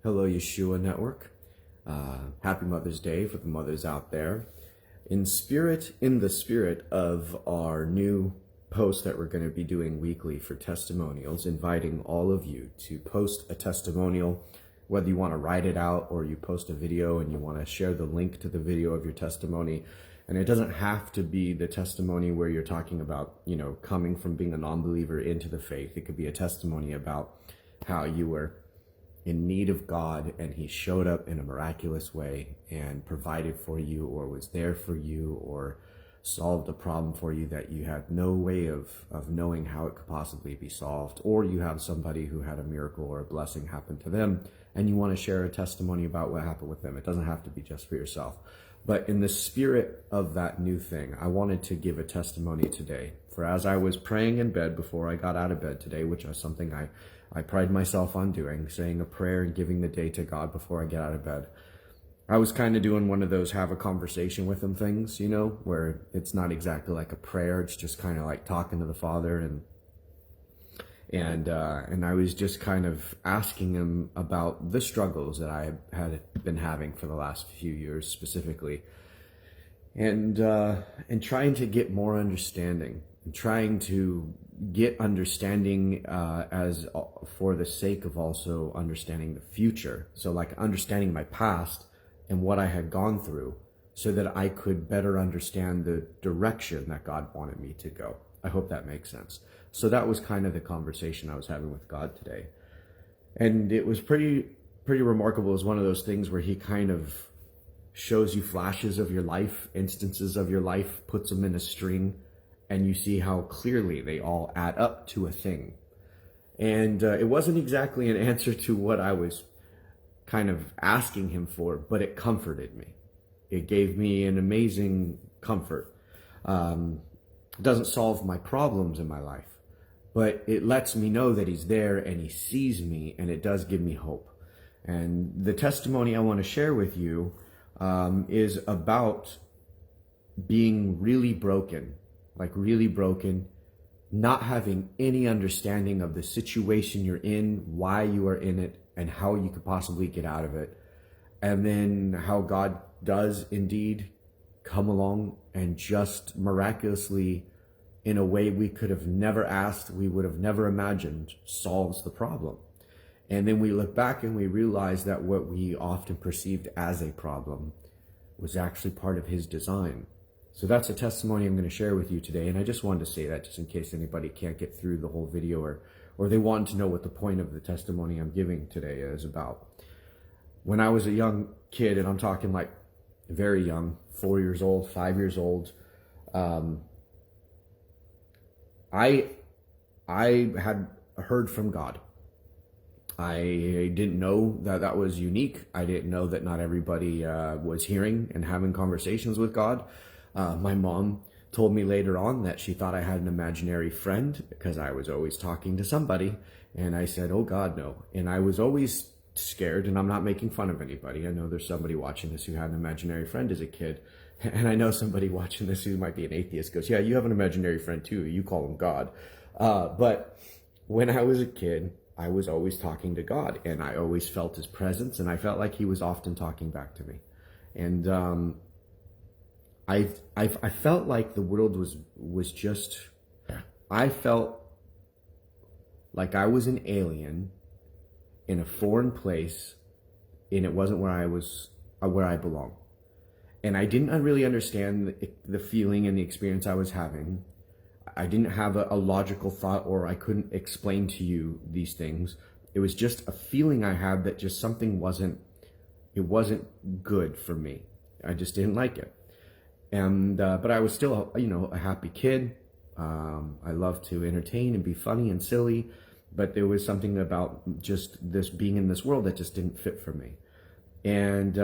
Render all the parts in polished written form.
Hello, Yeshua Network. Happy Mother's Day for the mothers out there. In the spirit of our new post that we're going to be doing weekly for testimonials, inviting all of you to post a testimonial, whether you want to write it out or you post a video and you want to share the link to the video of your testimony. And it doesn't have to be the testimony where you're talking about, coming from being a non-believer into the faith. It could be a testimony about how you were in need of God and he showed up in a miraculous way and provided for you, or was there for you, or solved a problem for you that you had no way of knowing how it could possibly be solved. Or you have somebody who had a miracle or a blessing happen to them and you want to share a testimony about what happened with them. It doesn't have to be just for yourself. But in the spirit of that new thing, I wanted to give a testimony today. For as I was praying in bed before I got out of bed today, which is something I pride myself on doing, saying a prayer and giving the day to God before I get out of bed, I was kind of doing one of those have a conversation with him things, where it's not exactly like a prayer. It's just kind of like talking to the Father. And I was just kind of asking him about the struggles that I had been having for the last few years specifically, and trying to get more understanding, and trying to get understanding as for the sake of also understanding the future. So like understanding my past and what I had gone through, so that I could better understand the direction that God wanted me to go. I hope that makes sense. So that was kind of the conversation I was having with God today. And it was pretty remarkable. It was one of those things where he kind of shows you flashes of your life, instances of your life, puts them in a string, and you see how clearly they all add up to a thing. And it wasn't exactly an answer to what I was kind of asking him for, but it comforted me. It gave me an amazing comfort. It doesn't solve my problems in my life, but it lets me know that he's there and he sees me, and it does give me hope. And the testimony I want to share with you is about being really broken, not having any understanding of the situation you're in, why you are in it, and how you could possibly get out of it. And then how God does indeed come along and just miraculously, in a way we could have never asked, we would have never imagined, solves the problem. And then we look back and we realize that what we often perceived as a problem was actually part of his design. So that's a testimony I'm going to share with you today. And I just wanted to say that just in case anybody can't get through the whole video, or they want to know what the point of the testimony I'm giving today is about. When I was a young kid, and I'm talking like very young, 4 years old, 5 years old, I had heard from God. I didn't know that was unique. I didn't know that not everybody was hearing and having conversations with God. My mom told me later on that she thought I had an imaginary friend because I was always talking to somebody. And I said, oh God, no. And I was always scared, and I'm not making fun of anybody. I know there's somebody watching this who had an imaginary friend as a kid. And I know somebody watching this who might be an atheist goes, yeah, you have an imaginary friend too. You call him God. But when I was a kid, I was always talking to God, and I always felt his presence, and I felt like he was often talking back to me. And I felt like the world was just, I felt like I was an alien in a foreign place, and it wasn't where I belong. And I didn't really understand the feeling and the experience I was having. I didn't have a logical thought, or I couldn't explain to you these things. It was just a feeling I had that just something wasn't good for me. I just didn't like it. And but I was still, a happy kid. I loved to entertain and be funny and silly, but there was something about just this being in this world that just didn't fit for me. And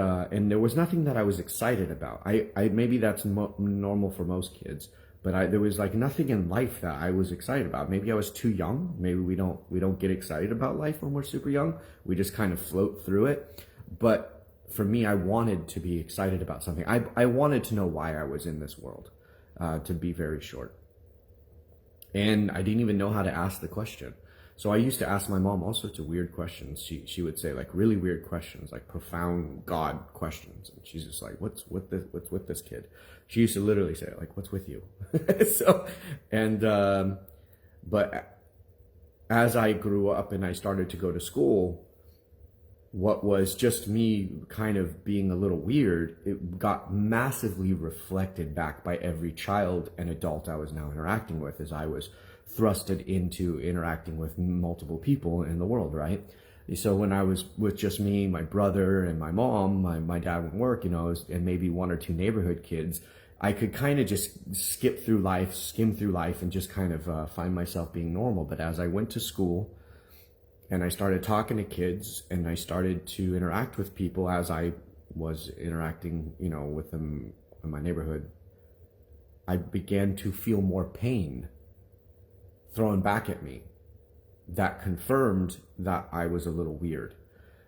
there was nothing that I was excited about. I maybe that's normal for most kids, but there was like nothing in life that I was excited about. Maybe I was too young. Maybe we don't get excited about life when we're super young. We just kind of float through it. But for me, I wanted to be excited about something. I wanted to know why I was in this world, to be very short. And I didn't even know how to ask the question. So I used to ask my mom all sorts of weird questions. She would say like really weird questions, like profound God questions. And she's just like, what's with this kid? She used to literally say like, what's with you? So, and, but as I grew up and I started to go to school, what was just me kind of being a little weird, it got massively reflected back by every child and adult I was now interacting with as I was thrusted into interacting with multiple people in the world, right? So when I was with just me, my brother, and my mom, my dad would work, and maybe one or two neighborhood kids, I could kind of just skim through life, and just kind of find myself being normal. But as I went to school, and I started talking to kids, and I started to interact with people as I was interacting, with them in my neighborhood, I began to feel more pain thrown back at me. That confirmed that I was a little weird,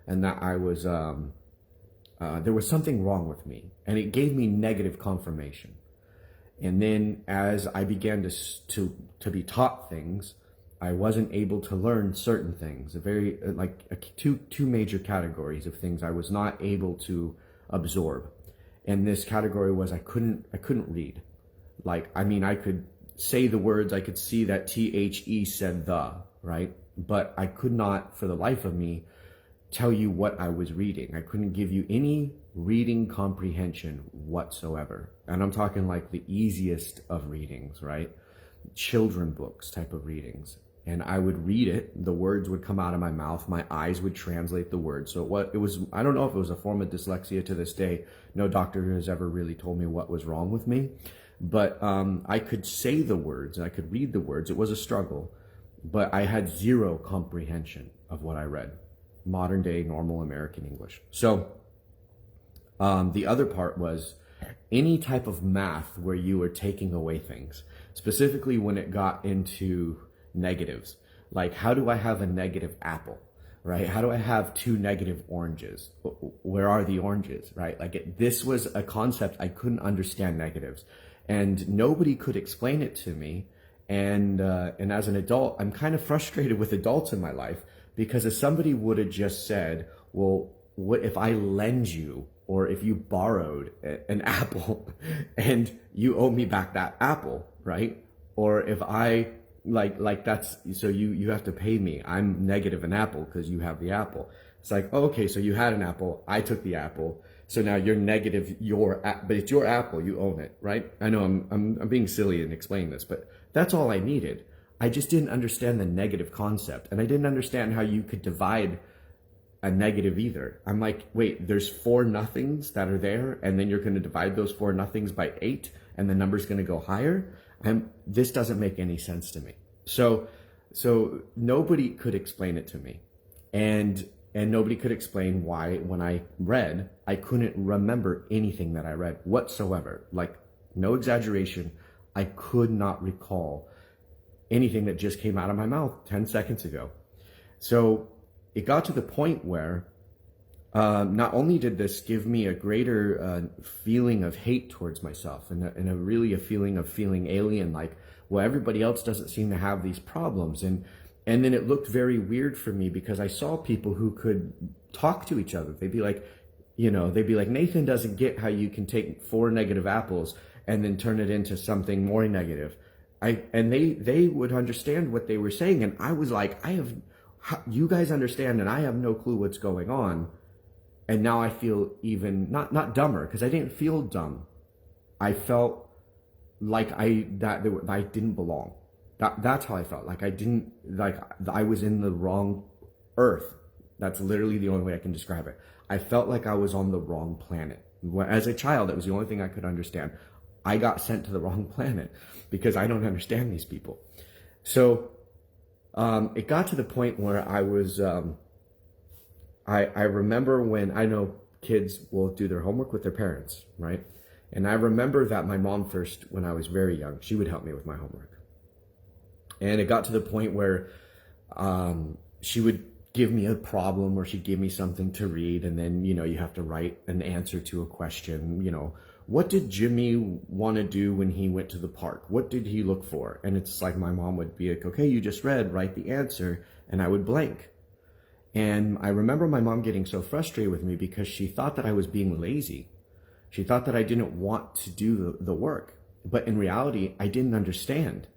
and that I was, there was something wrong with me, and it gave me negative confirmation. And then as I began to be taught things, I wasn't able to learn certain things, two major categories of things I was not able to absorb. And this category was I couldn't read. I could say the words, I could see that THE said the, right? But I could not, for the life of me, tell you what I was reading. I couldn't give you any reading comprehension whatsoever. And I'm talking like the easiest of readings, right? Children books type of readings. And I would read it, the words would come out of my mouth, my eyes would translate the words. So it was, I don't know if it was a form of dyslexia to this day. No doctor has ever really told me what was wrong with me. But I could say the words, and I could read the words. It was a struggle, but I had zero comprehension of what I read. Modern day, normal American English. So the other part was any type of math where you were taking away things, specifically when it got into negatives. Like, how do I have a negative apple, right? How do I have two negative oranges? Where are the oranges, right? This was a concept I couldn't understand negatives, and nobody could explain it to me. And as an adult, I'm kind of frustrated with adults in my life, because if somebody would have just said, well, what if I lend you, or if you borrowed an apple and you owe me back that apple, right? Or if I that's, so you have to pay me. I'm negative an apple because you have the apple. It's like, oh, okay, so you had an apple, I took the apple, so now you're negative but it's your apple, you own it, right? I know I'm being silly in explaining this, but that's all I needed. I just didn't understand the negative concept, and I didn't understand how you could divide a negative either. I'm like, wait, there's 4 nothings that are there, and then you're going to divide those 4 nothings by 8, and the number's going to go higher? This doesn't make any sense to me. So nobody could explain it to me, and nobody could explain why, when I read, I couldn't remember anything that I read whatsoever. Like, no exaggeration, I could not recall anything that just came out of my mouth 10 seconds ago. So it got to the point where not only did this give me a greater feeling of hate towards myself, and a feeling of feeling alien, like, well, everybody else doesn't seem to have these problems. And then it looked very weird for me, because I saw people who could talk to each other. They'd be like, Nathan doesn't get how you can take 4 negative apples and then turn it into something more negative. And they would understand what they were saying. And I was like, you guys understand, and I have no clue what's going on. And now I feel even not dumber, because I didn't feel dumb. I felt like I didn't belong. That's how I felt. I was in the wrong earth. That's literally the only way I can describe it. I felt like I was on the wrong planet. As a child, that was the only thing I could understand. I got sent to the wrong planet because I don't understand these people. So it got to the point where I was, I remember when, I know kids will do their homework with their parents, right? And I remember that my mom first, when I was very young, she would help me with my homework. And it got to the point where she would give me a problem, or she'd give me something to read, and then, you have to write an answer to a question, what did Jimmy want to do when he went to the park? What did he look for? And it's like my mom would be like, okay, you just read, write the answer. And I would blank. And I remember my mom getting so frustrated with me because she thought that I was being lazy. She thought that I didn't want to do the work. But in reality, I didn't understand.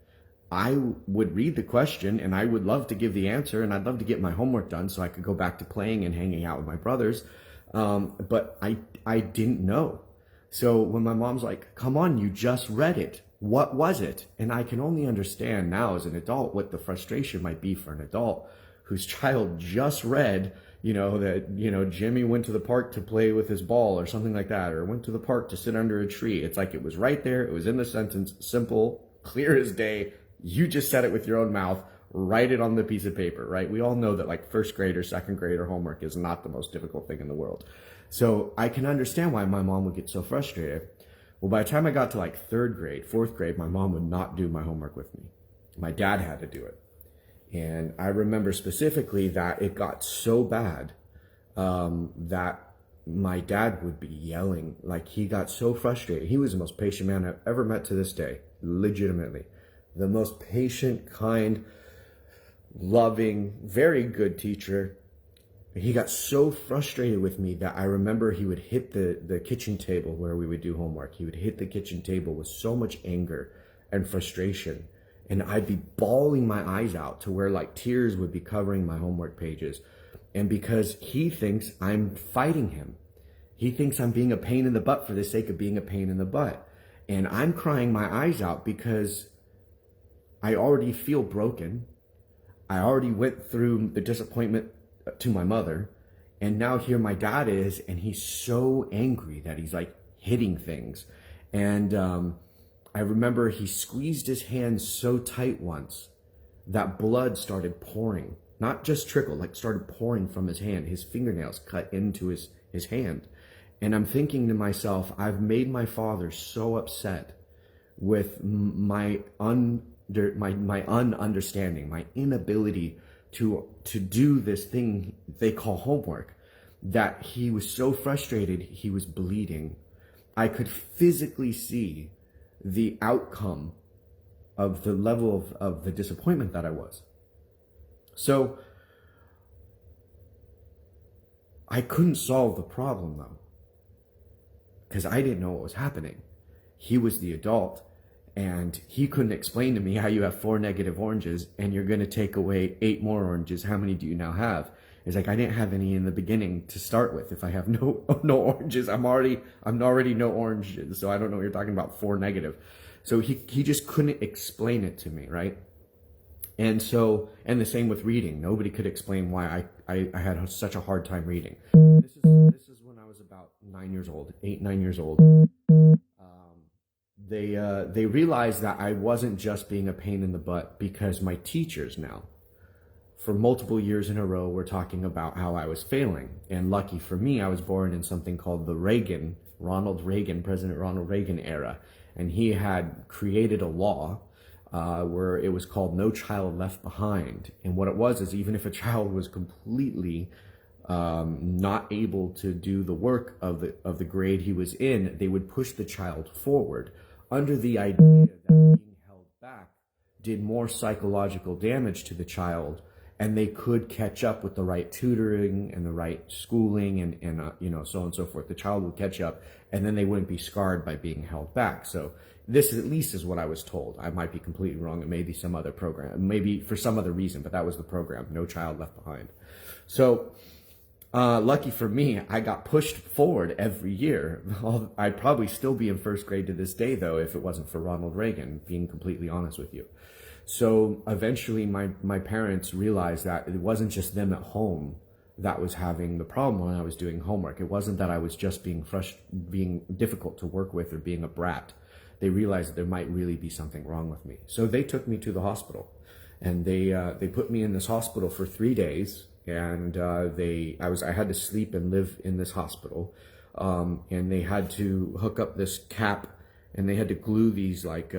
I would read the question and I would love to give the answer, and I'd love to get my homework done so I could go back to playing and hanging out with my brothers. But I didn't know. So when my mom's like, come on, you just read it. What was it? And I can only understand now as an adult what the frustration might be for an adult whose child just read, that, Jimmy went to the park to play with his ball or something like that, or went to the park to sit under a tree. It's like it was right there. It was in the sentence, simple, clear as day. You just said it with your own mouth. Write it on the piece of paper, right? We all know that like first grade or second grade or homework is not the most difficult thing in the world. So I can understand why my mom would get so frustrated. Well, by the time I got to like third grade, fourth grade, my mom would not do my homework with me. My dad had to do it. And I remember specifically that it got so bad that my dad would be yelling. Like, he got so frustrated. He was the most patient man I've ever met to this day, legitimately. The most patient, kind, loving, very good teacher. He got so frustrated with me that I remember he would hit the kitchen table where we would do homework. He would hit the kitchen table with so much anger and frustration. And I'd be bawling my eyes out to where like tears would be covering my homework pages. And because he thinks I'm fighting him. He thinks I'm being a pain in the butt for the sake of being a pain in the butt. And I'm crying my eyes out because I already feel broken. I already went through the disappointment to my mother. And now here my dad is, and he's so angry that he's like hitting things. And I remember he squeezed his hand so tight once that blood started pouring. Not just trickle, like started pouring from his hand. His fingernails cut into his hand. And I'm thinking to myself, I've made my father so upset with my ununderstanding, my inability to do this thing they call homework, that he was so frustrated he was bleeding. I could physically see the outcome of the level of the disappointment that I was. So I couldn't solve the problem though, because I didn't know what was happening. He was the adult, and he couldn't explain to me how you have 4 negative oranges and you're going to take away 8 more oranges. How many do you now have? It's like, I didn't have any in the beginning to start with. If I have no oranges, I'm already no oranges. So I don't know what you're talking about, 4 negative. So he just couldn't explain it to me, right? And the same with reading. Nobody could explain why I had such a hard time reading. This is when I was about 9 years old, 9 years old. They realized that I wasn't just being a pain in the butt, because my teachers now, for multiple years in a row, were talking about how I was failing. And lucky for me, I was born in something called the President Ronald Reagan era. And he had created a law where it was called No Child Left Behind. And what it was is, even if a child was completely not able to do the work of the grade he was in, they would push the child forward, under the idea that being held back did more psychological damage to the child, and they could catch up with the right tutoring and the right schooling and so on and so forth. The child would catch up, and then they wouldn't be scarred by being held back. So this at least is what I was told. I might be completely wrong. It may be some other program, maybe for some other reason, but that was the program, No Child Left Behind. So lucky for me, I got pushed forward every year. I'd probably still be in first grade to this day, though, if it wasn't for Ronald Reagan, being completely honest with you. So eventually my parents realized that it wasn't just them at home that was having the problem when I was doing homework. It wasn't that I was just being difficult to work with or being a brat. They realized that there might really be something wrong with me. So they took me to the hospital, and they put me in this hospital for 3 days. And I had to sleep and live in this hospital, and they had to hook up this cap, and they had to glue these like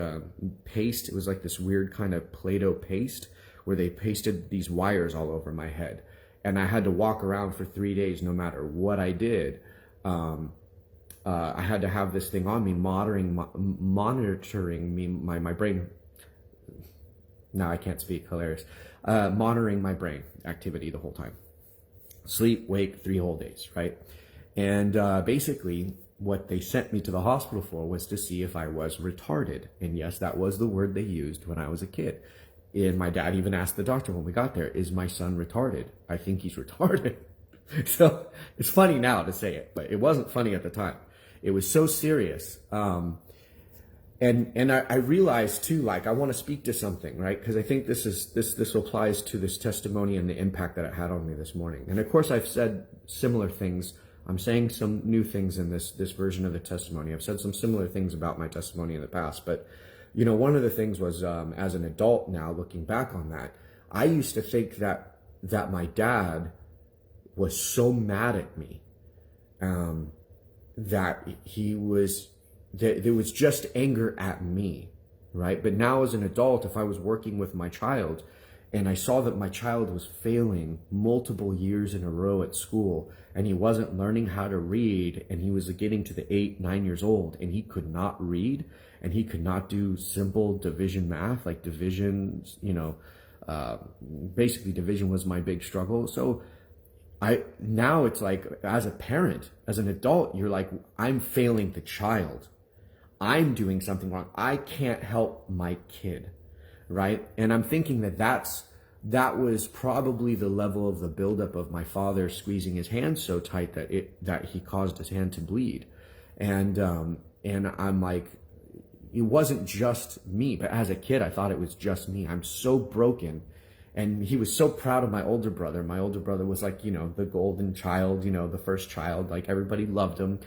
paste. It was like this weird kind of Play-Doh paste where they pasted these wires all over my head, and I had to walk around for 3 days no matter what I did, I had to have this thing on me, monitoring me, my brain. Now I can't speak, hilarious. Monitoring my brain activity the whole time. Sleep, wake, 3 whole days, right? And basically, what they sent me to the hospital for was to see if I was retarded. And yes, that was the word they used when I was a kid. And my dad even asked the doctor when we got there, is my son retarded? I think he's retarded. So it's funny now to say it, but it wasn't funny at the time. It was so serious. And I realized too, like, I want to speak to something, right? Because I think this applies to this testimony and the impact that it had on me this morning. And of course, I've said similar things. I'm saying some new things in this version of the testimony. I've said some similar things about my testimony in the past, but you know, one of the things was, as an adult now, looking back on that, I used to think that my dad was so mad at me, that there was just anger at me, right? But now as an adult, if I was working with my child and I saw that my child was failing multiple years in a row at school and he wasn't learning how to read, and he was getting to the 8-9 years old and he could not read and he could not do simple division math, like division, you know, basically division was my big struggle. So now it's like, as a parent, as an adult, you're like, I'm failing the child. I'm doing something wrong. I can't help my kid, right? And I'm thinking that was probably the level of the buildup of my father squeezing his hand so tight that he caused his hand to bleed. And I'm like, it wasn't just me, but as a kid, I thought it was just me. I'm so broken. And he was so proud of my older brother. My older brother was like, you know, the golden child, you know, the first child. Like, everybody loved him.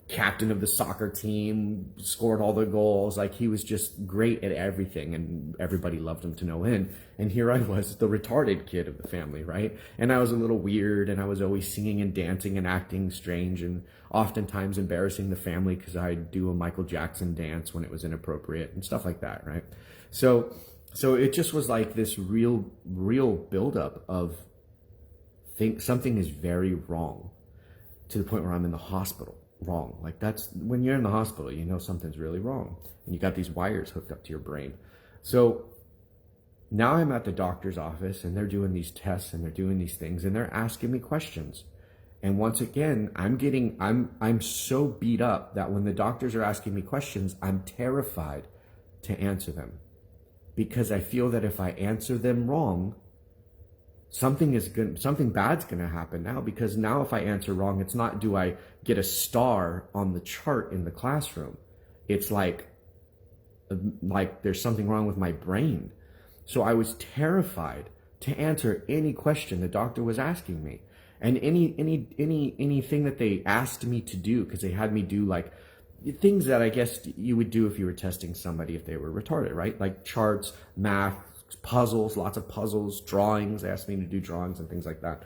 Captain of the soccer team, scored all the goals. Like, he was just great at everything, and everybody loved him to no end. And here I was, the retarded kid of the family, right? And I was a little weird, and I was always singing and dancing and acting strange, and oftentimes embarrassing the family because I'd do a Michael Jackson dance when it was inappropriate and stuff like that, right? So it just was like this real buildup of something is very wrong, to the point where I'm in the hospital. Wrong. Like, that's when you're in the hospital, you know something's really wrong, and you got these wires hooked up to your brain. So now I'm at the doctor's office, and they're doing these tests and they're doing these things, and they're asking me questions. And once again, I'm so beat up that when the doctors are asking me questions, I'm terrified to answer them, because I feel that if I answer them wrong, something bad's going to happen now. Because now if I answer wrong, it's not, do I get a star on the chart in the classroom? It's like there's something wrong with my brain. So I was terrified to answer any question the doctor was asking me. And anything that they asked me to do, because they had me do like things that I guess you would do if you were testing somebody if they were retarded, right? Like charts, math, puzzles, lots of puzzles, drawings. They asked me to do drawings and things like that.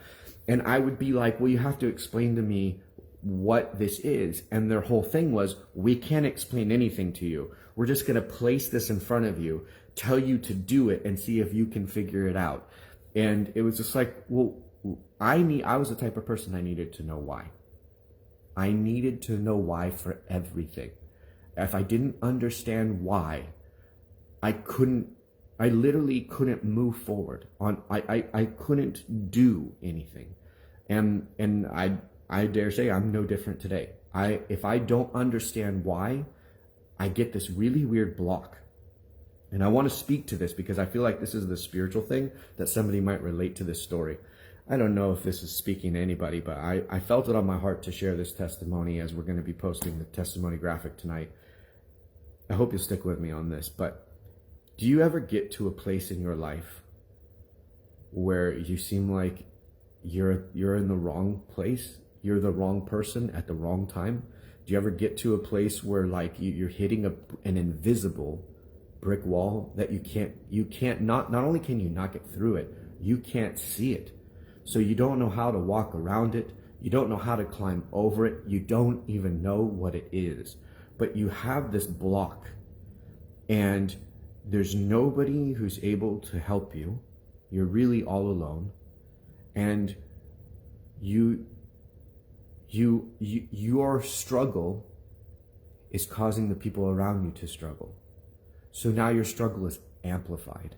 And I would be like, well, you have to explain to me what this is. And their whole thing was, we can't explain anything to you. We're just going to place this in front of you, tell you to do it, and see if you can figure it out. And it was just like, well, I was the type of person I needed to know why. I needed to know why for everything. If I didn't understand why, I literally couldn't move forward I couldn't do anything. And I dare say I'm no different today. If I don't understand why, I get this really weird block. And I want to speak to this because I feel like this is the spiritual thing that somebody might relate to this story. I don't know if this is speaking to anybody, but I felt it on my heart to share this testimony, as we're going to be posting the testimony graphic tonight. I hope you'll stick with me on this, but do you ever get to a place in your life where you seem like you're in the wrong place? You're the wrong person at the wrong time? Do you ever get to a place where like you're hitting an invisible brick wall that you can't not only can you not get through it, you can't see it. So you don't know how to walk around it. You don't know how to climb over it. You don't even know what it is. But you have this block, and there's nobody who's able to help you. You're really all alone. And your struggle is causing the people around you to struggle. So now your struggle is amplified.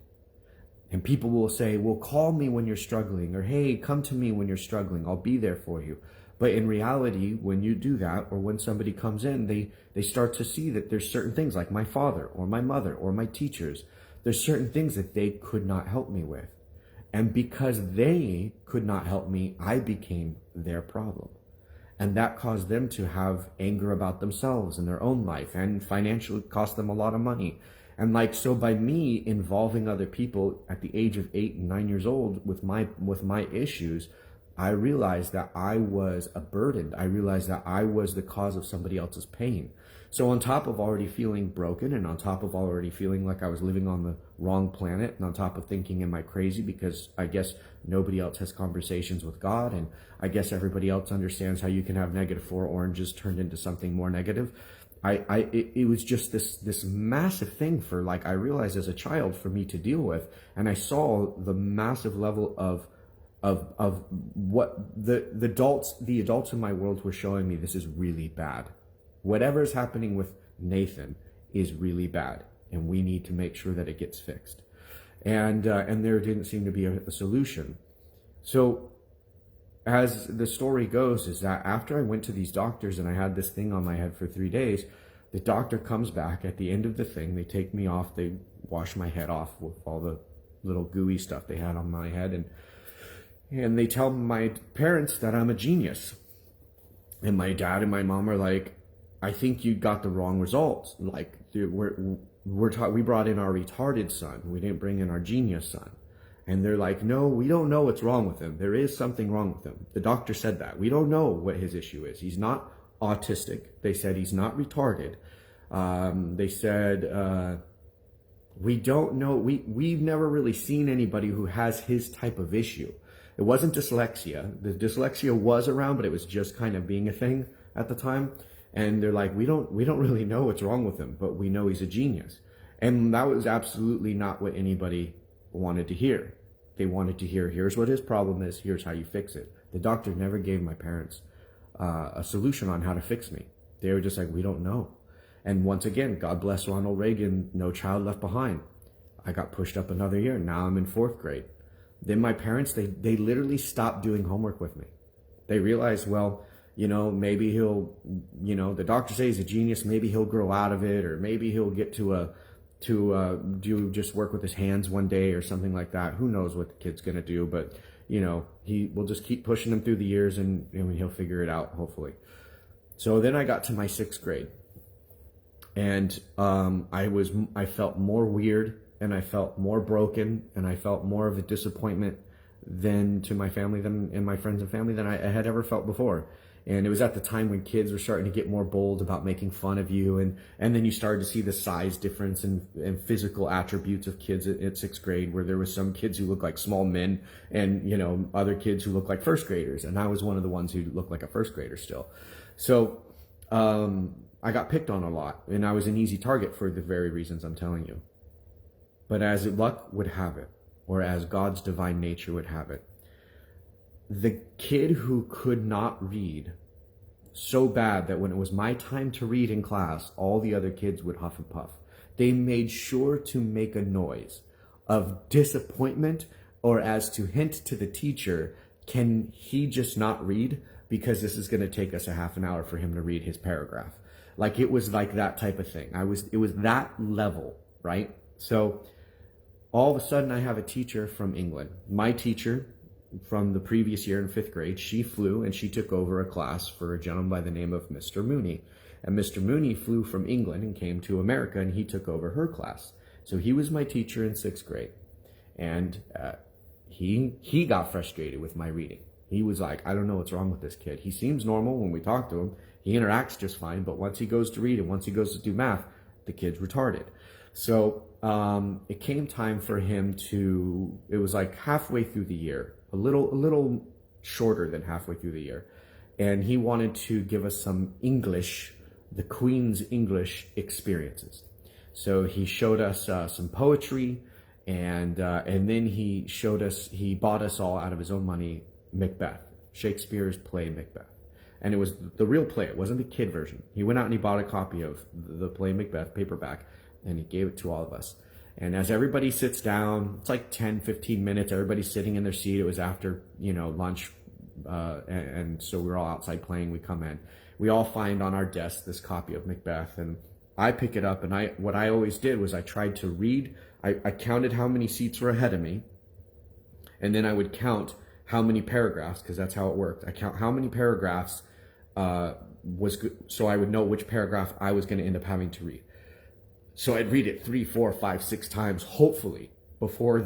And people will say, well, call me when you're struggling, or hey, come to me when you're struggling. I'll be there for you. But in reality, when you do that, or when somebody comes in, they start to see that there's certain things, like my father or my mother or my teachers, there's certain things that they could not help me with. And because they could not help me, I became their problem. And that caused them to have anger about themselves and their own life, and financially cost them a lot of money. And so by me involving other people at the age of 8 and 9 years old with my issues, I realized that I was a burden. I realized that I was the cause of somebody else's pain. So on top of already feeling broken, and on top of already feeling like I was living on the wrong planet, and on top of thinking, am I crazy because I guess nobody else has conversations with God, and I guess everybody else understands how you can have -4 oranges turned into something more negative. It was just this massive thing for, I realized as a child, for me to deal with. And I saw the massive level of what the adults in my world were showing me. This is really bad. Whatever is happening with Nathan is really bad, and we need to make sure that it gets fixed. And there didn't seem to be a solution. So as the story goes, is that after I went to these doctors and I had this thing on my head for 3 days, the doctor comes back at the end of the thing. They take me off. They wash my head off with all the little gooey stuff they had on my head. And they tell my parents that I'm a genius. And my dad and my mom are like, I think you got the wrong results. We brought in our retarded son. We didn't bring in our genius son. And they're like, no, we don't know what's wrong with him. There is something wrong with him. The doctor said that. We don't know what his issue is. He's not autistic. They said he's not retarded. They said, we don't know. We've never really seen anybody who has his type of issue. It wasn't dyslexia. The dyslexia was around, but it was just kind of being a thing at the time. And they're like, we don't really know what's wrong with him, but we know he's a genius. And that was absolutely not what anybody wanted to hear. They wanted to hear, here's what his problem is, here's how you fix it. The doctor never gave my parents a solution on how to fix me. They were just like, we don't know. And once again, God bless Ronald Reagan, no child left behind. I got pushed up another year. Now I'm in 4th grade. Then my parents, they literally stopped doing homework with me. They realized, well, maybe he'll, the doctor says he's a genius, maybe he'll grow out of it, or maybe he'll get to do just work with his hands one day or something like that. Who knows what the kid's going to do, but he will just keep pushing him through the years, and he'll figure it out, hopefully. So then I got to my 6th grade, and I felt more weird, and I felt more broken, and I felt more of a disappointment to my family and my friends and family than I had ever felt before. And it was at the time when kids were starting to get more bold about making fun of you. And then you started to see the size difference and physical attributes of kids at 6th grade, where there was some kids who looked like small men and, other kids who looked like 1st graders. And I was one of the ones who looked like a 1st grader still. So I got picked on a lot, and I was an easy target for the very reasons I'm telling you. But as luck would have it, or as God's divine nature would have it, the kid who could not read so bad that when it was my time to read in class, all the other kids would huff and puff. They made sure to make a noise of disappointment, or as to hint to the teacher, can he just not read? Because this is going to take us a half an hour for him to read his paragraph. It was like that type of thing. It was that level, right? So all of a sudden I have a teacher from England. My teacher from the previous year in 5th grade, she flew and she took over a class for a gentleman by the name of Mr. Mooney. And Mr. Mooney flew from England and came to America, and he took over her class. So he was my teacher in 6th grade. And he got frustrated with my reading. He was like, I don't know what's wrong with this kid. He seems normal when we talk to him. He interacts just fine, but once he goes to read and once he goes to do math, the kid's retarded. So it came time for him it was like halfway through the year, a little shorter than halfway through the year. And he wanted to give us some English, the Queen's English experiences. So he showed us some poetry, and then he bought us all out of his own money Macbeth, Shakespeare's play Macbeth. And it was the real play. It wasn't the kid version. He went out and he bought a copy of the play Macbeth paperback, and he gave it to all of us. And as everybody sits down, it's like 10, 15 minutes, everybody's sitting in their seat. It was after, lunch. And so we're all outside playing. We come in. We all find on our desk this copy of Macbeth, and I pick it up, and what I always did was I tried to read. I counted how many seats were ahead of me, and then I would count how many paragraphs, because that's how it worked. I count how many paragraphs was good, so I would know which paragraph I was going to end up having to read. So I'd read it 3, 4, 5, 6 times, hopefully, before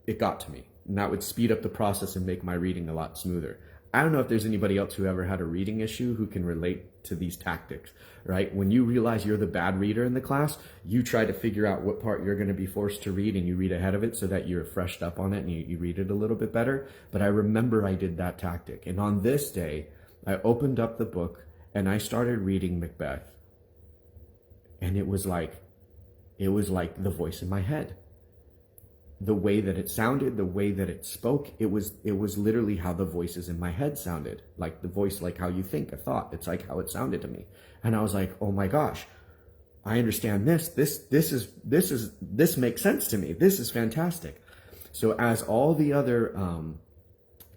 it got to me. And that would speed up the process and make my reading a lot smoother. I don't know if there's anybody else who ever had a reading issue who can relate to these tactics, right? When you realize you're the bad reader in the class, you try to figure out what part you're going to be forced to read, and you read ahead of it so that you're freshed up on it and you read it a little bit better. But I remember I did that tactic. And on this day, I opened up the book and I started reading Macbeth. And it was like the voice in my head. The way that it sounded, the way that it spoke, it was literally how the voices in my head sounded. Like the voice, like how you think a thought. It's like how it sounded to me. And I was like, oh my gosh, I understand this. This makes sense to me. This is fantastic. So as all the other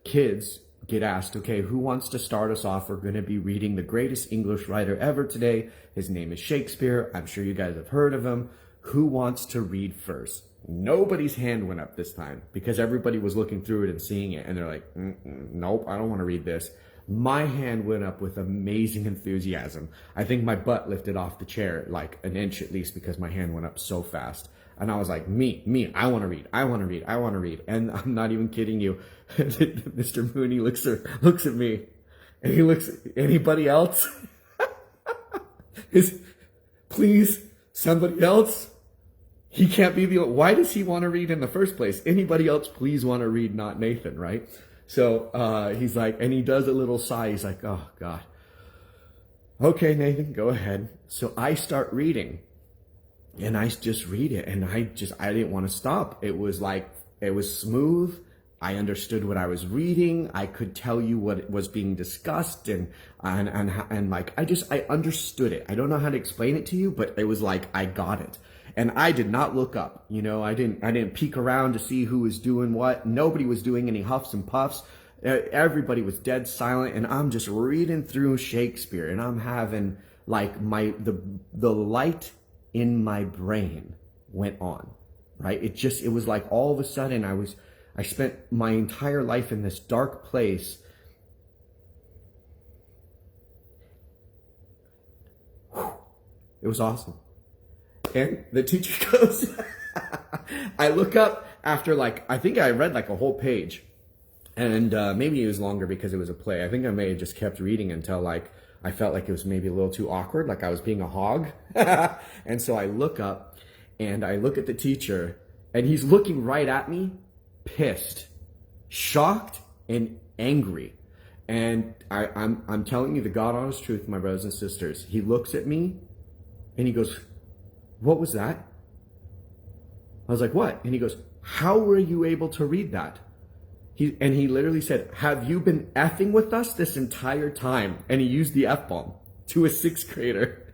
kids get asked, okay, who wants to start us off? We're going to be reading the greatest English writer ever today. His name is Shakespeare. I'm sure you guys have heard of him. Who wants to read first? Nobody's hand went up this time because everybody was looking through it and seeing it. And they're like, nope, I don't want to read this. My hand went up with amazing enthusiasm. I think my butt lifted off the chair like an inch at least because my hand went up so fast. And I was like, me, I want to read. And I'm not even kidding you. Mr. Mooney looks at me and he looks, anybody else? Please, somebody else? He can't be the, why does he want to read in the first place? Anybody else please want to read, not Nathan, right? So he's like, and he does a little sigh. He's like, oh God. Okay, Nathan, go ahead. So I start reading and I just read it and I didn't want to stop. It was smooth. I understood what I was reading. I could tell you what was being discussed and like, I understood it. I don't know how to explain it to you, but it was like, I got it. And I did not look up, I didn't peek around to see who was doing what. Nobody was doing any huffs and puffs. Everybody was dead silent. And I'm just reading through Shakespeare and I'm having like the light in my brain went on, right? It was like all of a sudden I spent my entire life in this dark place. It was awesome. And the teacher goes, I look up after I think I read a whole page. And maybe it was longer because it was a play. I think I may have just kept reading until I felt like it was maybe a little too awkward, like I was being a hog. And so I look up and I look at the teacher and he's looking right at me, pissed, shocked, and angry. And I'm telling you the God honest truth, my brothers and sisters. He looks at me and he goes, what was that? I was like, what? And he goes, how were you able to read that? He literally said, have you been effing with us this entire time? And he used the F-bomb to a 6th grader.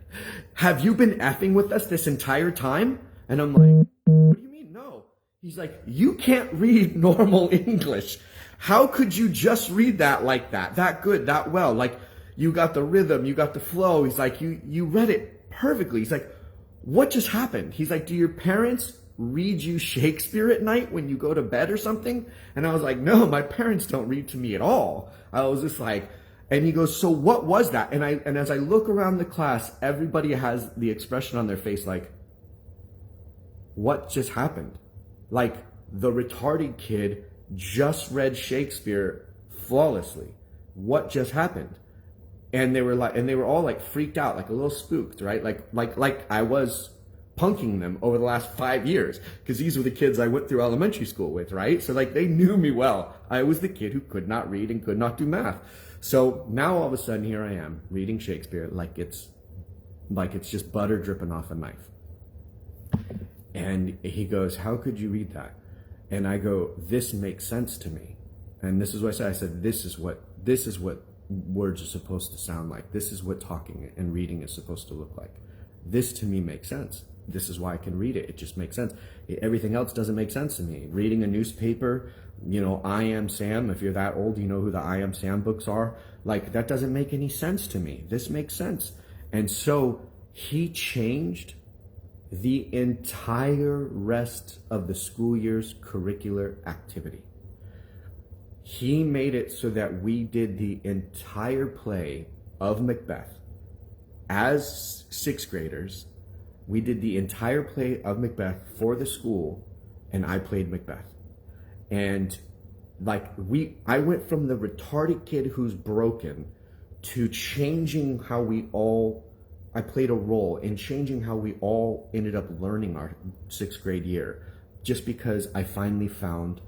Have you been effing with us this entire time? And I'm like, what do you mean? No. He's like, you can't read normal English. How could you just read that like that good, that well? Like, you got the rhythm, you got the flow. He's like, you read it perfectly. He's like, what just happened? He's like, do your parents read you Shakespeare at night when you go to bed or something? And I was like, no, my parents don't read to me at all. I was just like, and he goes, so what was that? And as I look around the class, everybody has the expression on their face like, what just happened? Like the retarded kid just read Shakespeare flawlessly. What just happened? And they were all freaked out, like a little spooked, right? Like I was punking them over the last 5 years because these were the kids I went through elementary school with, right? So they knew me well. I was the kid who could not read and could not do math. So now all of a sudden here I am reading Shakespeare like it's just butter dripping off a knife. And he goes, how could you read that? And I go, this makes sense to me. And this is what I said. I said, this is what words are supposed to sound like. This is what talking and reading is supposed to look like. This to me makes sense. This is why I can read it. It just makes sense. Everything else doesn't make sense to me. Reading a newspaper, I Am Sam, if you're that old, you know who the I Am Sam books are. Like, that doesn't make any sense to me. This makes sense. And so he changed the entire rest of the school year's curricular activity. He made it so that we did the entire play of Macbeth. As sixth graders, we did the entire play of Macbeth for the school, and I played Macbeth. And I went from the retarded kid who's broken to changing how I played a role in changing how we all ended up learning our sixth grade year, just because I finally found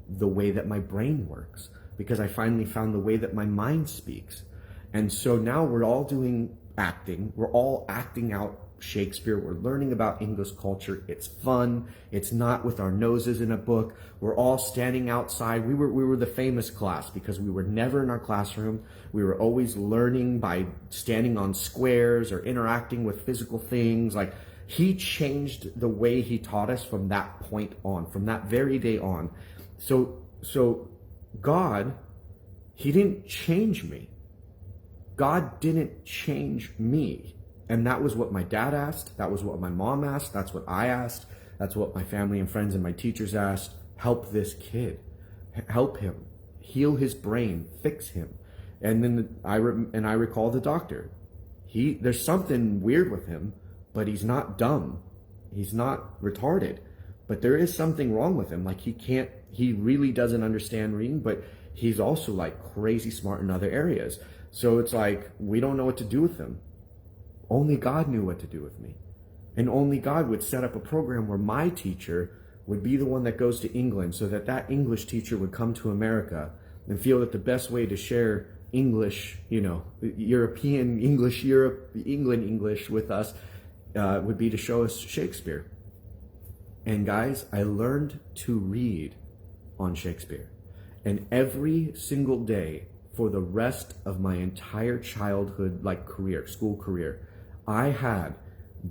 the way that my brain works, because I finally found the way that my mind speaks. And so now we're all doing acting. We're all acting out Shakespeare. We're learning about English culture. It's fun. It's not with our noses in a book. We're all standing outside. We were the famous class because we were never in our classroom. We were always learning by standing on squares or interacting with physical things. Like, he changed the way he taught us from that point on, from that very day on. So God, he didn't change me. God didn't change me. And that was what my dad asked. That was what my mom asked. That's what I asked. That's what my family and friends and my teachers asked. Help this kid. Help him. Heal his brain. Fix him. And then I recall the doctor. There's something weird with him, but he's not dumb. He's not retarded. But there is something wrong with him. Like, he really doesn't understand reading, but he's also like crazy smart in other areas. So it's like, we don't know what to do with him. Only God knew what to do with me. And only God would set up a program where my teacher would be the one that goes to England, so that English teacher would come to America and feel that the best way to share English, European English, England English with us would be to show us Shakespeare. And guys, I learned to read on Shakespeare. And every single day for the rest of my entire childhood, school career, I had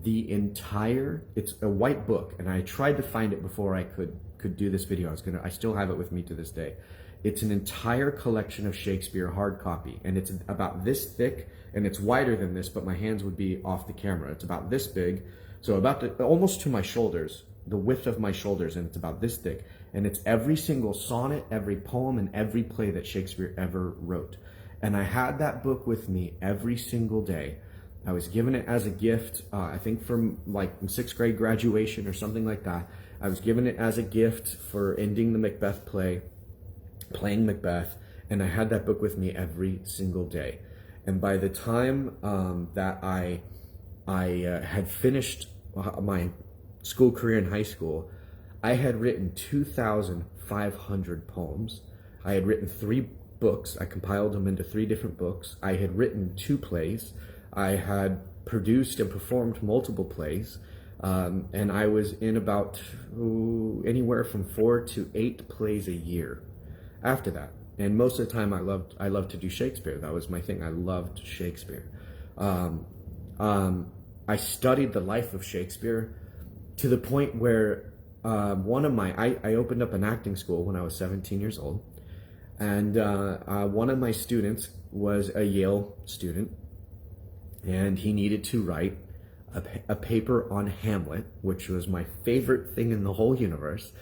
it's a white book, and I tried to find it before I could do this video. I still have it with me to this day. It's an entire collection of Shakespeare, hard copy, and it's about this thick, and it's wider than this, but my hands would be off the camera. It's about this big, so almost to my shoulders, the width of my shoulders, and it's about this thick. And it's every single sonnet, every poem, and every play that Shakespeare ever wrote. And I had that book with me every single day. I was given it as a gift, I think from sixth grade graduation or something like that. I was given it as a gift for ending the Macbeth play, playing Macbeth, and I had that book with me every single day. And by the time that I had finished my school career in high school, I had written 2,500 poems. I had written 3 books. I compiled them into 3 different books. I had written 2 plays. I had produced and performed multiple plays. And I was in about anywhere from 4 to 8 plays a year after that. And most of the time I loved to do Shakespeare. That was my thing. I loved Shakespeare. I studied the life of Shakespeare to the point where I opened up an acting school when I was 17 years old. And one of my students was a Yale student, and he needed to write a paper on Hamlet, which was my favorite thing in the whole universe.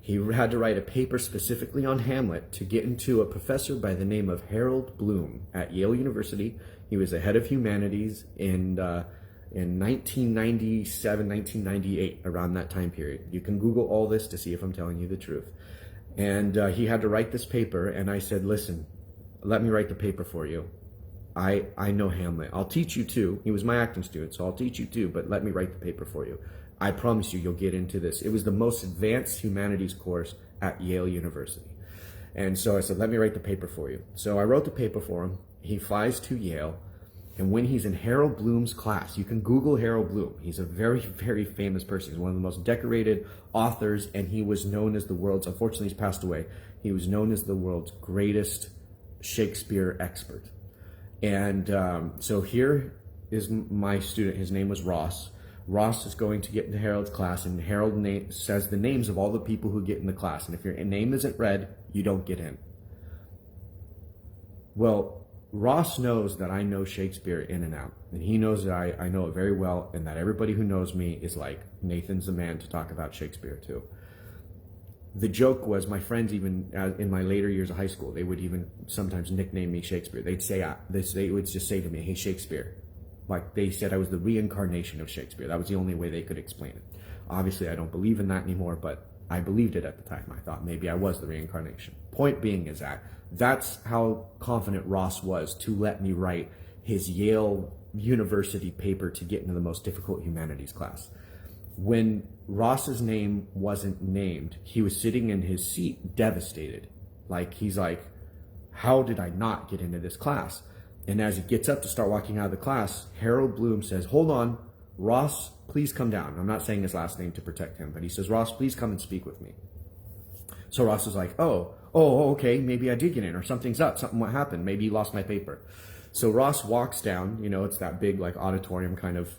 He had to write a paper specifically on Hamlet to get into a professor by the name of Harold Bloom at Yale University. He was the head of humanities in 1997, 1998, around that time period. You can Google all this to see if I'm telling you the truth. And he had to write this paper, and I said, listen, let me write the paper for you. I know Hamlet. I'll teach you too. He was my acting student, so I'll teach you too, but let me write the paper for you. I promise you'll get into this. It was the most advanced humanities course at Yale University. And so I said, let me write the paper for you. So I wrote the paper for him. He flies to Yale. And when he's in Harold Bloom's class, you can Google Harold Bloom. He's a very, very famous person. He's one of the most decorated authors, and he was known as unfortunately he's passed away, he was known as the world's greatest Shakespeare expert. And so here is my student. His name was Ross. Ross is going to get into Harold's class, and Harold says the names of all the people who get in the class. And if your name isn't read, you don't get in. Well, Ross knows that I know Shakespeare in and out. And he knows that I know it very well, and that everybody who knows me is like, Nathan's the man to talk about Shakespeare to. The joke was, my friends, even in my later years of high school, they would even sometimes nickname me Shakespeare. They would just say to me, "Hey, Shakespeare." Like, they said I was the reincarnation of Shakespeare. That was the only way they could explain it. Obviously, I don't believe in that anymore, but I believed it at the time. I thought maybe I was the reincarnation. Point being is that's how confident Ross was to let me write his Yale University paper to get into the most difficult humanities class. When Ross's name wasn't named, he was sitting in his seat devastated. Like, he's like, how did I not get into this class? And as he gets up to start walking out of the class, Harold Bloom says, "Hold on, Ross, please come down." I'm not saying his last name to protect him, but he says, "Ross, please come and speak with me." So Ross is like, oh, okay, maybe I did get in, or something's up, what happened? Maybe you lost my paper. So Ross walks down, it's that big like auditorium kind of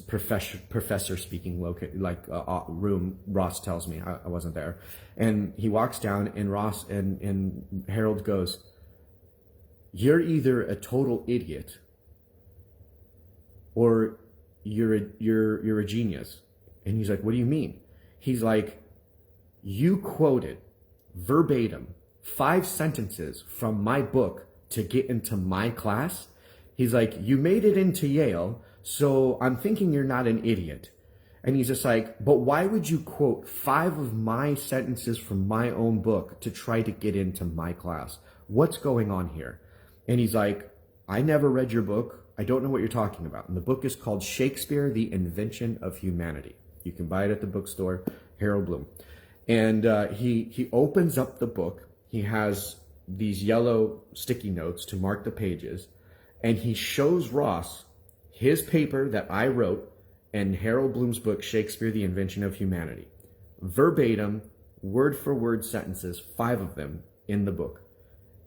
professor speaking room. Ross tells me, I wasn't there. And he walks down, and Ross and Harold goes, "You're either a total idiot or you're a genius." And he's like, "What do you mean?" He's like, "You quoted verbatim 5 sentences from my book to get into my class." He's like, "You made it into Yale, so I'm thinking you're not an idiot." And he's just like, "But why would you quote 5 of my sentences from my own book to try to get into my class? What's going on here?" And he's like, "I never read your book. I don't know what you're talking about." And the book is called Shakespeare, the Invention of Humanity. You can buy it at the bookstore, Harold Bloom. And he opens up the book. He has these yellow sticky notes to mark the pages. And he shows Ross his paper that I wrote and Harold Bloom's book, Shakespeare, the Invention of Humanity. Verbatim, word for word sentences, 5 of them in the book.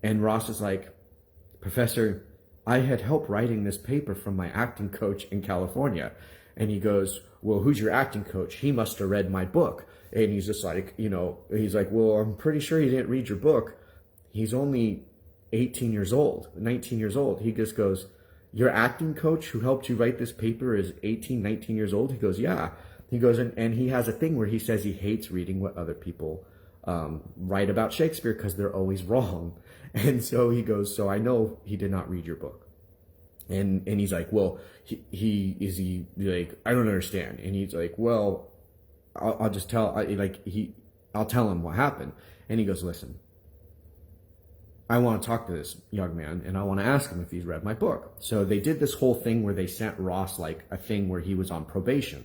And Ross is like, "Professor, I had help writing this paper from my acting coach in California." And he goes, "Well, who's your acting coach? He must have read my book." And he's just like, he's like, "Well, I'm pretty sure he didn't read your book. He's only 18 years old, 19 years old." He just goes, "Your acting coach who helped you write this paper is 18, 19 years old?" He goes, "Yeah." He goes, and he has a thing where he says he hates reading what other people write about Shakespeare because they're always wrong. And so he goes, "So I know he did not read your book." And he's like, "Well, he like, I don't understand." And he's like, "Well, I'll just tell, I'll tell him what happened." And he goes, "Listen, I want to talk to this young man, and I want to ask him if he's read my book." So they did this whole thing where they sent Ross like a thing where he was on probation.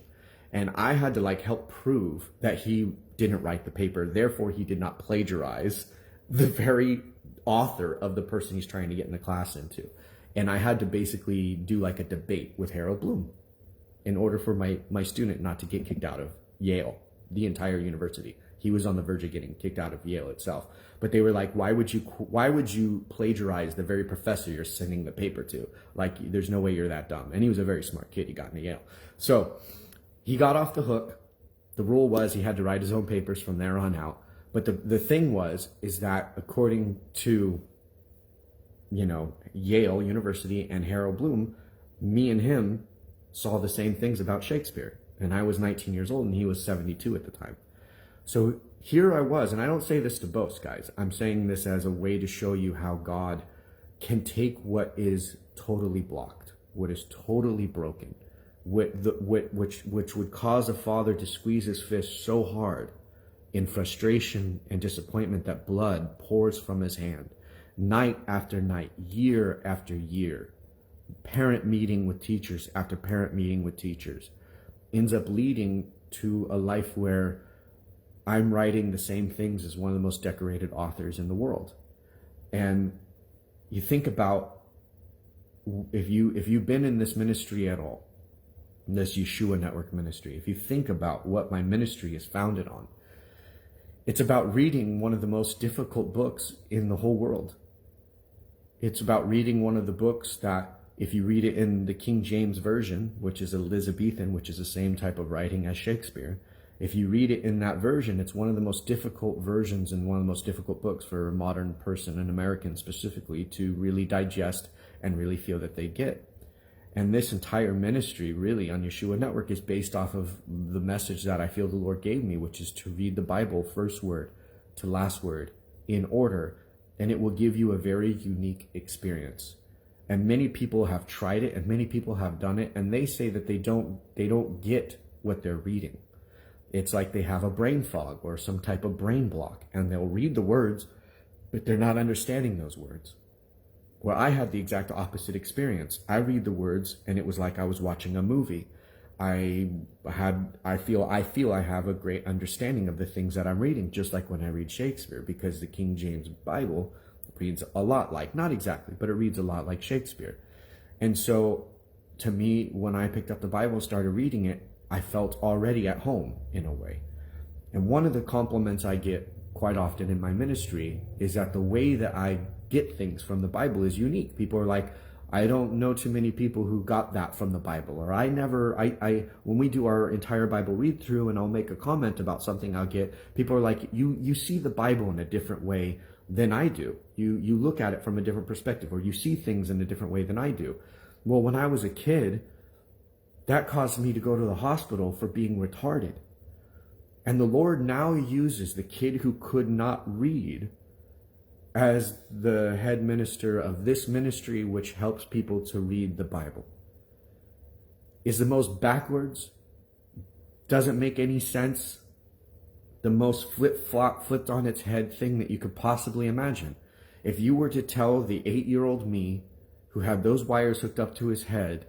And I had to like help prove that he didn't write the paper. Therefore, he did not plagiarize the very author of the person he's trying to get in the class into. And I had to basically do like a debate with Harold Bloom in order for my student not to get kicked out of Yale, the entire university. He was on the verge of getting kicked out of Yale itself. But they were like, why would you plagiarize the very professor you're sending the paper to? Like, there's no way you're that dumb. And he was a very smart kid. He got into Yale. So he got off the hook. The rule was he had to write his own papers from there on out. But the thing is that according to, Yale University and Harold Bloom, me and him saw the same things about Shakespeare. And I was 19 years old and he was 72 at the time. So here I was, and I don't say this to boast, guys. I'm saying this as a way to show you how God can take what is totally blocked, what is totally broken, which would cause a father to squeeze his fist so hard in frustration and disappointment that blood pours from his hand, night after night, year after year, parent meeting with teachers after parent meeting with teachers, ends up leading to a life where I'm writing the same things as one of the most decorated authors in the world. And you think about, if you've been in this ministry at all, this Yeshua Network ministry, if you think about what my ministry is founded on, it's about reading one of the most difficult books in the whole world. It's about reading one of the books that, if you read it in the King James Version, which is Elizabethan, which is the same type of writing as Shakespeare, if you read it in that version, it's one of the most difficult versions and one of the most difficult books for a modern person, an American specifically, to really digest and really feel that they get. And this entire ministry really on Yeshua Network is based off of the message that I feel the Lord gave me, which is to read the Bible first word to last word in order, and it will give you a very unique experience. And many people have tried it and many people have done it, and they say that they don't get what they're reading. It's like they have a brain fog or some type of brain block, and they'll read the words, but they're not understanding those words. Well, I had the exact opposite experience. I read the words and it was like I was watching a movie. I feel I have a great understanding of the things that I'm reading, just like when I read Shakespeare, because the King James Bible reads a lot like, not exactly, but it reads a lot like Shakespeare. And so to me, when I picked up the Bible and started reading it, I felt already at home in a way. And one of the compliments I get quite often in my ministry is that the way that I get things from the Bible is unique. People are like, I don't know too many people who got that from the Bible, or when we do our entire Bible read through and I'll make a comment about something I'll get, people are like, you see the Bible in a different way than I do. You look at it from a different perspective, or you see things in a different way than I do. Well, when I was a kid, that caused me to go to the hospital for being retarded. And the Lord now uses the kid who could not read as the head minister of this ministry, which helps people to read the Bible. Is the most backwards, doesn't make any sense, the most flipped on its head thing that you could possibly imagine. If you were to tell the 8-year-old me who had those wires hooked up to his head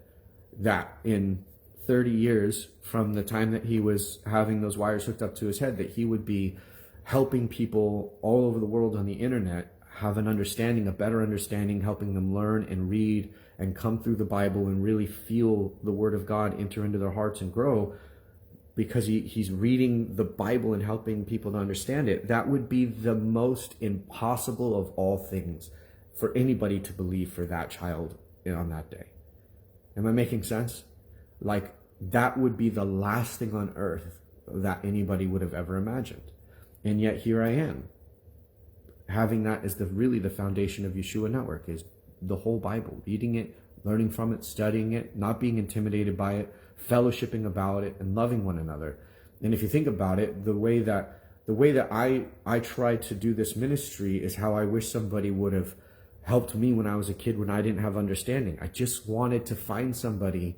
that in 30 years from the time that he was having those wires hooked up to his head, that he would be helping people all over the world on the internet have an understanding, a better understanding, helping them learn and read and come through the Bible and really feel the Word of God enter into their hearts and grow, because he's reading the Bible and helping people to understand it, that would be the most impossible of all things for anybody to believe for that child on that day. Am I making sense? Like, that would be the last thing on earth that anybody would have ever imagined. And yet here I am, having that as really the foundation of Yeshua Network, is the whole Bible, reading it, learning from it, studying it, not being intimidated by it, fellowshipping about it, and loving one another. And if you think about it, the way that I try to do this ministry is how I wish somebody would have helped me when I was a kid, when I didn't have understanding. I just wanted to find somebody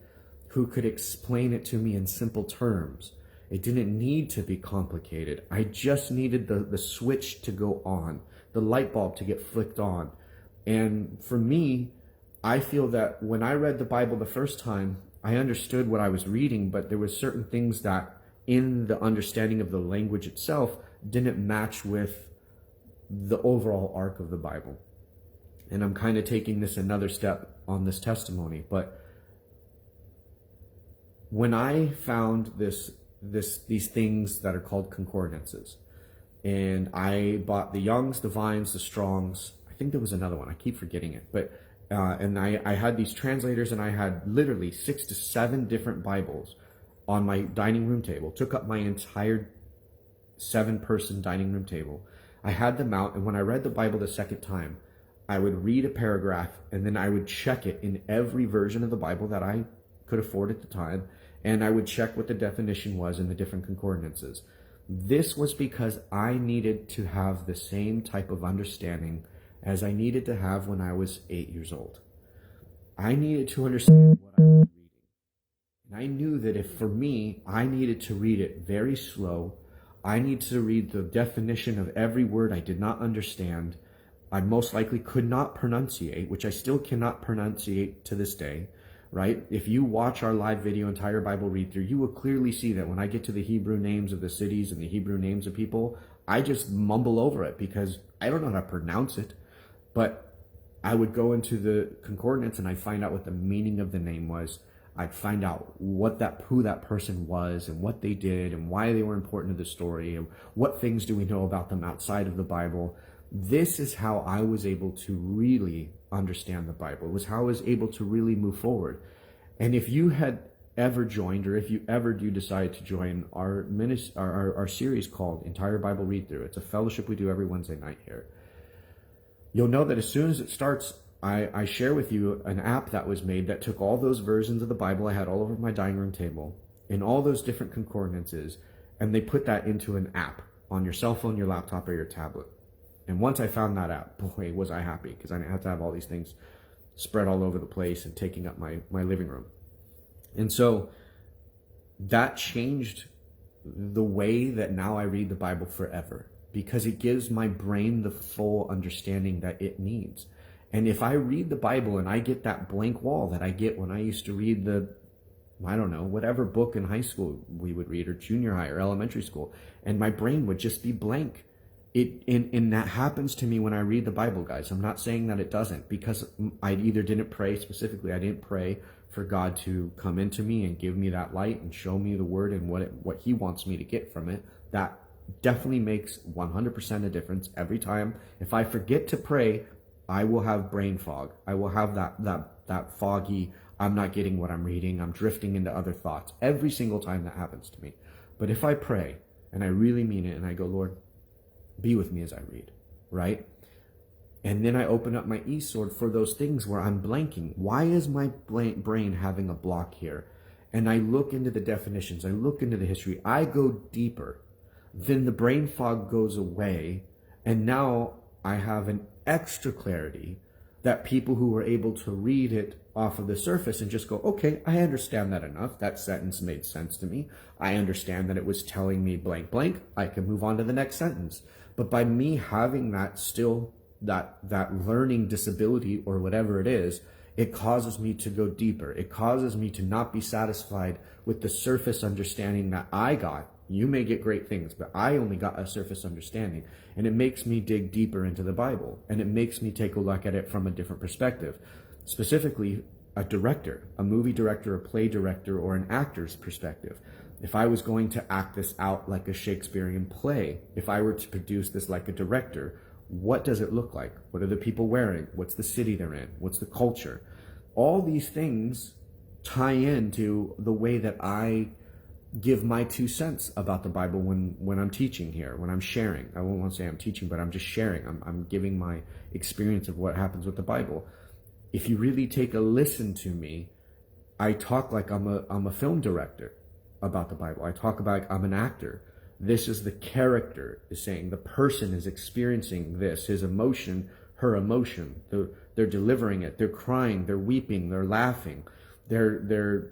who could explain it to me in simple terms. It didn't need to be complicated. I just needed the switch to go on, the light bulb to get flicked on. And for me, I feel that when I read the Bible the first time, I understood what I was reading, but there were certain things that in the understanding of the language itself didn't match with the overall arc of the Bible. And I'm kind of taking this another step on this testimony, but when I found these things that are called concordances, and I bought the Youngs, the Vines, the Strongs, I think there was another one, I keep forgetting it, but and I had these translators, and I had literally 6 to 7 different Bibles on my dining room table, took up my entire 7-person dining room table. I had them out, and when I read the Bible the second time, I would read a paragraph, and then I would check it in every version of the Bible that I could afford at the time, and I would check what the definition was in the different concordances. This was because I needed to have the same type of understanding as I needed to have when I was 8 years old. I needed to understand what I was reading. And I knew that if for me, I needed to read it very slow, I needed to read the definition of every word I did not understand, I most likely could not pronunciate, which I still cannot pronunciate to this day, right? If you watch our live video, entire Bible read through, you will clearly see that when I get to the Hebrew names of the cities and the Hebrew names of people, I just mumble over it because I don't know how to pronounce it. But I would go into the concordance and I'd find out what the meaning of the name was. I'd find out who that person was and what they did and why they were important to the story and what things do we know about them outside of the Bible. This is how I was able to really understand the Bible. It was how I was able to really move forward. And if you had ever joined, or if you ever do decide to join our series called Entire Bible Read Through, it's a fellowship we do every Wednesday night here. You'll know that as soon as it starts, I share with you an app that was made that took all those versions of the Bible I had all over my dining room table in all those different concordances, and they put that into an app on your cell phone, your laptop, or your tablet. And once I found that app, boy, was I happy, because I didn't have to have all these things spread all over the place and taking up my living room. And so that changed the way that now I read the Bible forever, because it gives my brain the full understanding that it needs. And if I read the Bible and I get that blank wall that I get when I used to read whatever book in high school we would read, or junior high or elementary school, and my brain would just be blank. And that happens to me when I read the Bible, guys. I'm not saying that it doesn't, because I either didn't pray specifically. I didn't pray for God to come into me and give me that light and show me the word and what he wants me to get from it. That definitely makes 100% a difference every time. If I forget to pray, I will have brain fog. I will have that foggy, I'm not getting what I'm reading. I'm drifting into other thoughts every single time that happens to me. But if I pray and I really mean it and I go, Lord, be with me as I read, right? And then I open up my eSword for those things where I'm blanking. Why is my brain having a block here? And I look into the definitions. I look into the history. I go deeper. Then the brain fog goes away. And now I have an extra clarity that people who were able to read it off of the surface and just go, okay, I understand that enough. That sentence made sense to me. I understand that it was telling me blank, blank. I can move on to the next sentence. But by me having that still, that learning disability or whatever it is, it causes me to go deeper. It causes me to not be satisfied with the surface understanding that I got. You may get great things, but I only got a surface understanding. And it makes me dig deeper into the Bible. And it makes me take a look at it from a different perspective. Specifically, a director, a movie director, a play director, or an actor's perspective. If I was going to act this out like a Shakespearean play, if I were to produce this like a director, what does it look like? What are the people wearing? What's the city they're in? What's the culture? All these things tie into the way that I give my 2 cents about the Bible when I'm teaching here, when I'm sharing. I won't want to say I'm teaching, but I'm just sharing. I'm giving my experience of what happens with the Bible. If you really take a listen to me, I talk like I'm a film director about the Bible. I talk about I'm an actor. This is the character is saying, the person is experiencing this, his emotion, her emotion. They're delivering it. They're crying. They're weeping. They're laughing. They're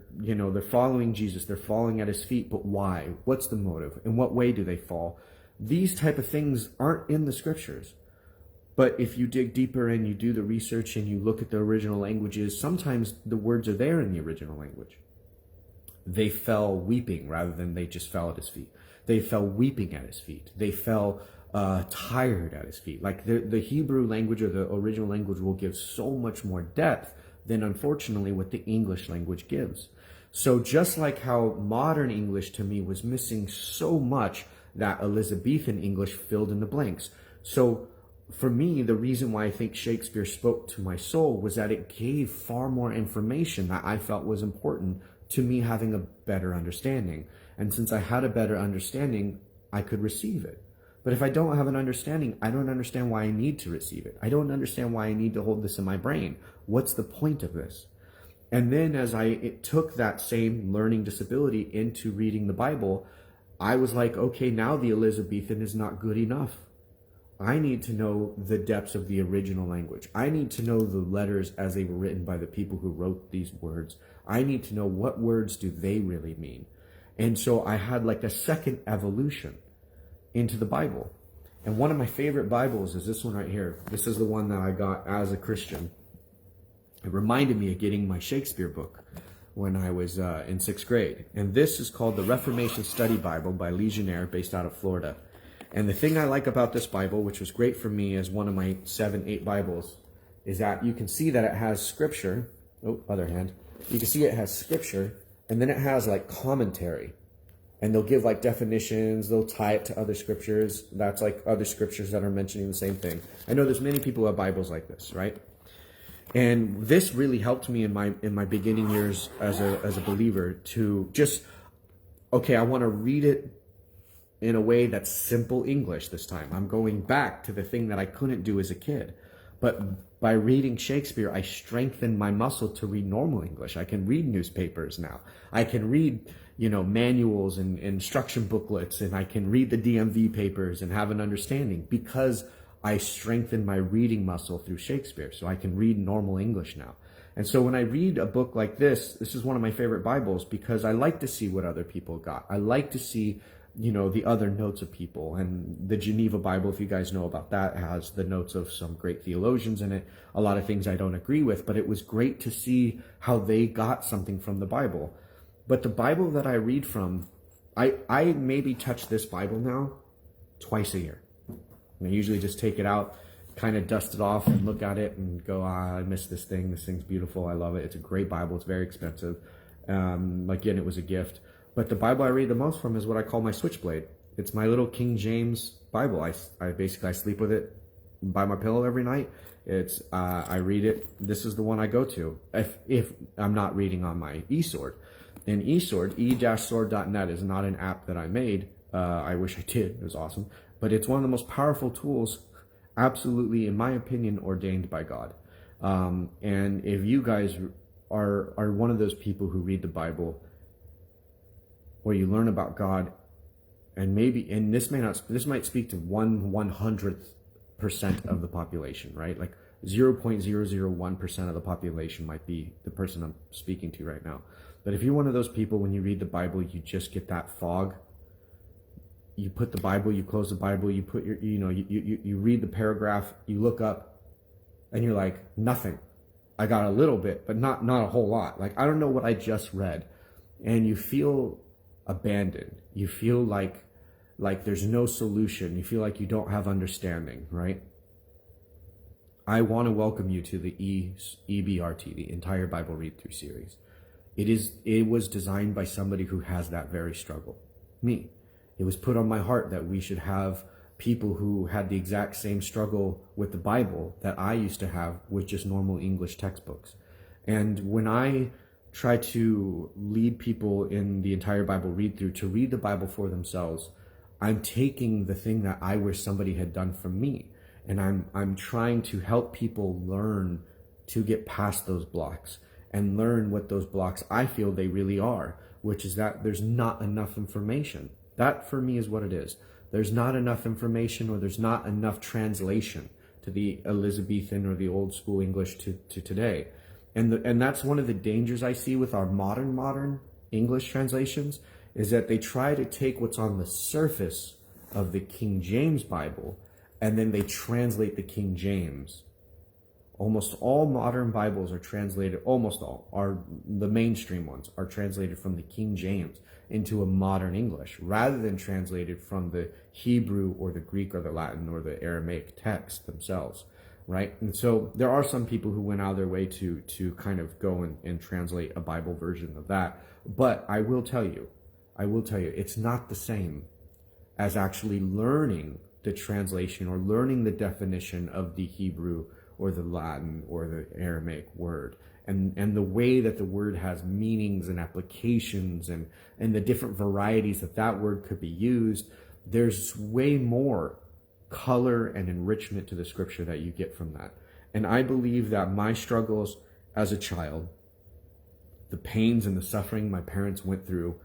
following Jesus. They're falling at his feet. But why? What's the motive? In what way do they fall? These type of things aren't in the scriptures. But if you dig deeper and you do the research and you look at the original languages, sometimes the words are there in the original language. They fell weeping rather than they just fell at his feet. They fell weeping at his feet. They fell tired at his feet. Like the Hebrew language or the original language will give so much more depth than, unfortunately, what the English language gives. So just like how modern English to me was missing so much, that Elizabethan English filled in the blanks. So for me, the reason why I think Shakespeare spoke to my soul was that it gave far more information that I felt was important to me having a better understanding. And since I had a better understanding, I could receive it. But if I don't have an understanding, I don't understand why I need to receive it. I don't understand why I need to hold this in my brain. What's the point of this? And then as it took that same learning disability into reading the Bible, I was like, okay, now the Elizabethan is not good enough. I need to know the depths of the original language. I need to know the letters as they were written by the people who wrote these words. I need to know what words do they really mean. And so I had like a second evolution into the Bible. And one of my favorite Bibles is this one right here. This is the one that I got as a Christian. It reminded me of getting my Shakespeare book when I was in 6th grade. And this is called the Reformation Study Bible by Legionnaire, based out of Florida. And the thing I like about this Bible, which was great for me as one of my 7-8 Bibles, is that you can see that it has scripture. Oh, other hand. You can see it has scripture, and then it has like commentary And they'll give like definitions, they'll tie it to other scriptures. That's like other scriptures that are mentioning the same thing. I know there's many people who have Bibles like this, right? And this really helped me in my beginning years as a believer to just, okay, I want to read it in a way that's simple English this time. I'm going back to the thing that I couldn't do as a kid. But by reading Shakespeare, I strengthened my muscle to read normal English. I can read newspapers now. I can read, manuals and instruction booklets, and I can read the DMV papers and have an understanding because I strengthened my reading muscle through Shakespeare. So I can read normal English now. And so when I read a book like this is one of my favorite Bibles because I like to see what other people got. I like to see the other notes of people. And the Geneva Bible, if you guys know about that, has the notes of some great theologians in it. A lot of things I don't agree with, but it was great to see how they got something from the Bible. But the Bible that I read from, I maybe touch this Bible now twice a year. And I usually just take it out, kind of dust it off and look at it and go, I miss this thing. This thing's beautiful. I love it. It's a great Bible. It's very expensive. Again, it was a gift. But the Bible I read the most from is what I call my switchblade. It's my little King James Bible. I basically sleep with it by my pillow every night. I read it. This is the one I go to if I'm not reading on my eSword. And eSword, e-sword.net is not an app that I made. I wish I did. It was awesome. But it's one of the most powerful tools, absolutely, in my opinion, ordained by God. And if you guys are one of those people who read the Bible, where you learn about God, and this might speak to 1/100th% of the population, right? Like 0.001% of the population might be the person I'm speaking to right now. But if you're one of those people, when you read the Bible, you just get that fog. You put the Bible, you close the Bible, you put your, you read the paragraph, you look up, and you're like, nothing. I got a little bit, but not a whole lot. Like, I don't know what I just read. And you feel abandoned. You feel like there's no solution. You feel like you don't have understanding, right? I want to welcome you to the EBRT, the entire Bible Read Through series. It was designed by somebody who has that very struggle, me. It was put on my heart that we should have people who had the exact same struggle with the Bible that I used to have with just normal English textbooks. And when I try to lead people in the entire Bible read through to read the Bible for themselves, I'm taking the thing that I wish somebody had done for me, and I'm trying to help people learn to get past those blocks and learn what those blocks I feel they really are, which is that there's not enough information. That for me is what it is. There's not enough information, or there's not enough translation to the Elizabethan or the old school English to today. And that's one of the dangers I see with our modern English translations, is that they try to take what's on the surface of the King James Bible and then they translate the King James. Almost all modern Bibles are translated, the mainstream ones are translated from the King James into a modern English, rather than translated from the Hebrew or the Greek or the Latin or the Aramaic text themselves, right? And so there are some people who went out of their way to kind of go and translate a Bible version of that. But I will tell you, it's not the same as actually learning the translation or learning the definition of the Hebrew or the Latin or the Aramaic word, and the way that the word has meanings and applications and the different varieties that word could be used. There's way more color and enrichment to the scripture that you get from that. And I believe that my struggles as a child, the pains and the suffering my parents went through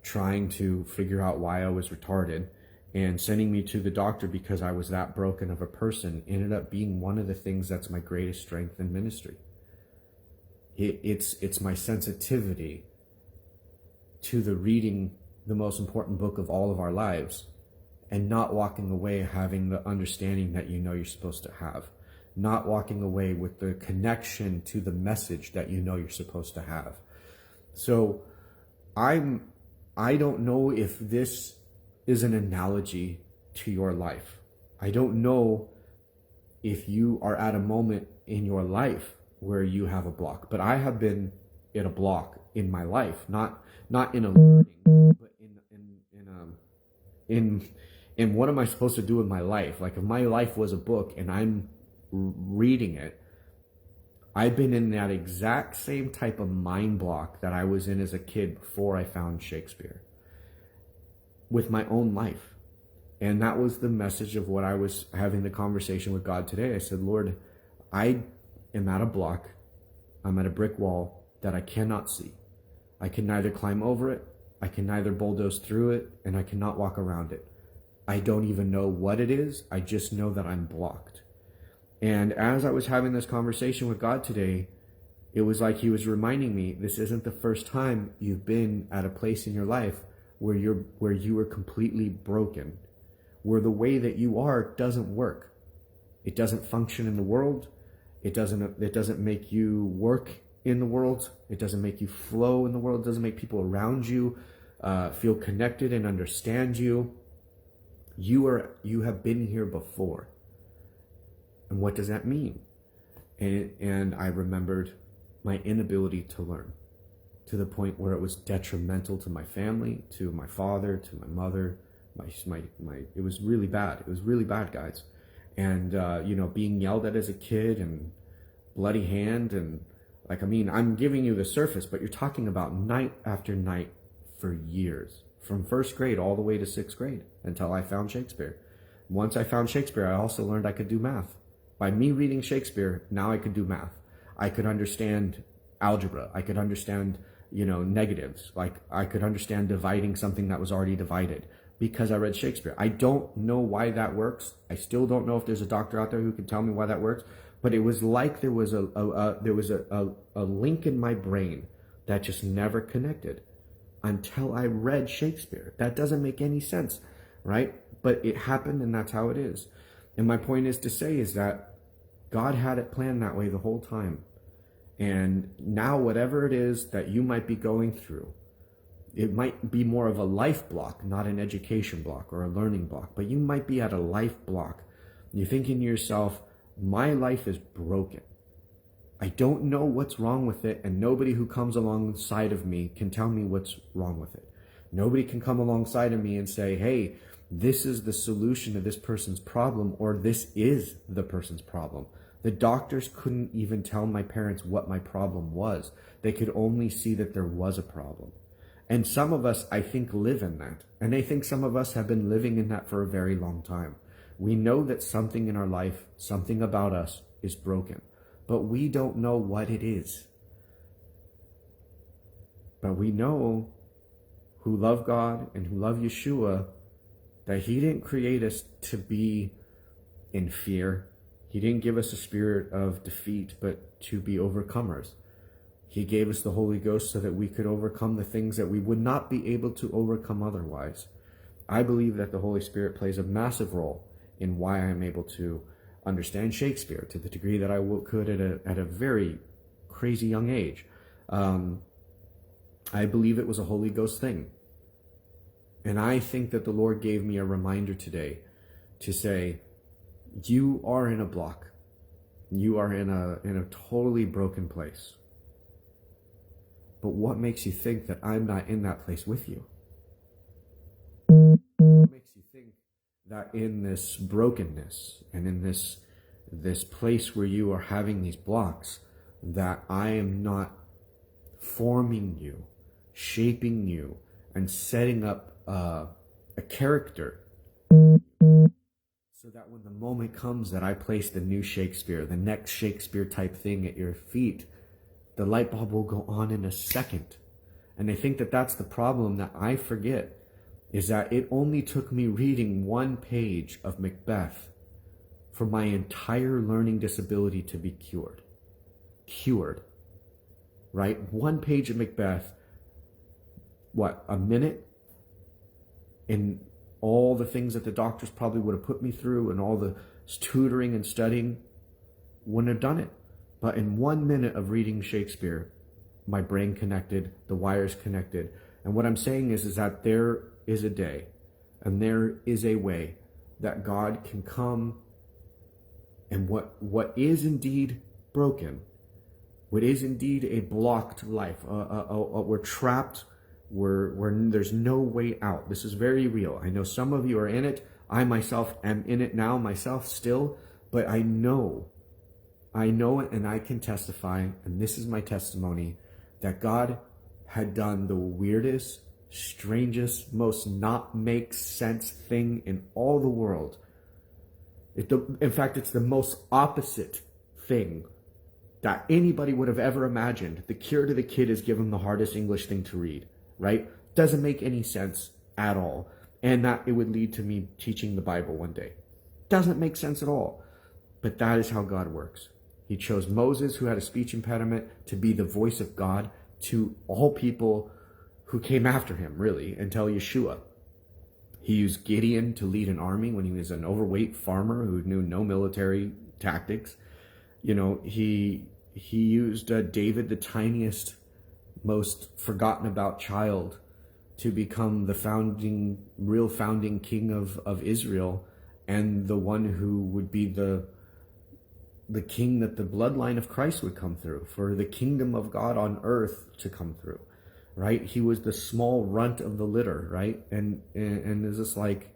trying to figure out why I was retarded and sending me to the doctor because I was that broken of a person, ended up being one of the things that's my greatest strength in ministry. It's my sensitivity to the reading the most important book of all of our lives and not walking away having the understanding that you're supposed to have, not walking away with the connection to the message that you're supposed to have. So I don't know if this is an analogy to your life. I don't know if you are at a moment in your life where you have a block, but I have been in a block in my life, not in a learning, but in in what am I supposed to do with my life? Like if my life was a book and I'm reading it, I've been in that exact same type of mind block that I was in as a kid before I found Shakespeare with my own life. And that was the message of what I was having the conversation with God today. I said, Lord, I am at a block. I'm at a brick wall that I cannot see. I can neither climb over it, I can neither bulldoze through it, and I cannot walk around it. I don't even know what it is. I just know that I'm blocked. And as I was having this conversation with God today, it was like he was reminding me, this isn't the first time you've been at a place in your life where you are completely broken, where the way that you are doesn't work. It doesn't function in the world. It doesn't make you work in the world. It doesn't make you flow in the world. It doesn't make people around you feel connected and understand you. You have been here before. And what does that mean? And I remembered my inability to learn, to the point where it was detrimental to my family, to my father, to my mother. It was really bad. It was really bad, guys. And being yelled at as a kid and bloody hand, and I'm giving you the surface, but you're talking about night after night for years, from first grade all the way to sixth grade until I found Shakespeare. Once I found Shakespeare, I also learned I could do math. By me reading Shakespeare, now I could do math. I could understand algebra. I could understand, negatives. Like I could understand dividing something that was already divided because I read Shakespeare. I don't know why that works. I still don't know if there's a doctor out there who can tell me why that works. But it was like there was a link in my brain that just never connected until I read Shakespeare. That doesn't make any sense, right? But it happened, and that's how it is. And my point is to say is that God had it planned that way the whole time. And now whatever it is that you might be going through, it might be more of a life block, not an education block or a learning block, but you might be at a life block. You're thinking to yourself, my life is broken. I don't know what's wrong with it, and nobody who comes alongside of me can tell me what's wrong with it. Nobody can come alongside of me and say, hey, this is the solution to this person's problem, or this is the person's problem. The doctors couldn't even tell my parents what my problem was. They could only see that there was a problem. And some of us, I think, live in that. And I think some of us have been living in that for a very long time. We know that something in our life, something about us is broken, but we don't know what it is. But we know who love God and who love Yeshua, that he didn't create us to be in fear. He didn't give us a spirit of defeat, but to be overcomers. He gave us the Holy Ghost so that we could overcome the things that we would not be able to overcome otherwise. I believe that the Holy Spirit plays a massive role in why I'm able to understand Shakespeare to the degree that I could at a very crazy young age. I believe it was a Holy Ghost thing. And I think that the Lord gave me a reminder today to say, you are in a block. You are in a totally broken place. But what makes you think that I'm not in that place with you? What makes you think that in this brokenness and in this place where you are having these blocks, that I am not forming you, shaping you, and setting up a character so that when the moment comes that I place the new Shakespeare, the next Shakespeare type thing at your feet, the light bulb will go on in a second. And I think that that's the problem that I forget, is that it only took me reading one page of Macbeth for my entire learning disability to be cured. Cured. Right? One page of Macbeth, what, a minute? And all the things that the doctors probably would have put me through and all the tutoring and studying wouldn't have done it. But in 1 minute of reading Shakespeare, my brain connected, the wires connected. And what I'm saying is that there is a day and there is a way that God can come, and what is indeed broken, what is indeed a blocked life, we're trapped There's no way out. This is very real. I know some of you are in it. I myself am in it now, myself still, but I know it, and I can testify, and this is my testimony, that God had done the weirdest, strangest, most not make sense thing in all the world. In fact, it's the most opposite thing that anybody would have ever imagined. The cure to the kid is give him the hardest English thing to read, right? Doesn't make any sense at all. And that it would lead to me teaching the Bible one day. Doesn't make sense at all. But that is how God works. He chose Moses, who had a speech impediment, to be the voice of God to all people who came after him, really, until Yeshua. He used Gideon to lead an army when he was an overweight farmer who knew no military tactics. He used David, the tiniest, most forgotten about child, to become the real founding king of Israel, and the one who would be the king that the bloodline of Christ would come through, for the kingdom of God on earth to come through, right? He was the small runt of the litter, right? And it's just like,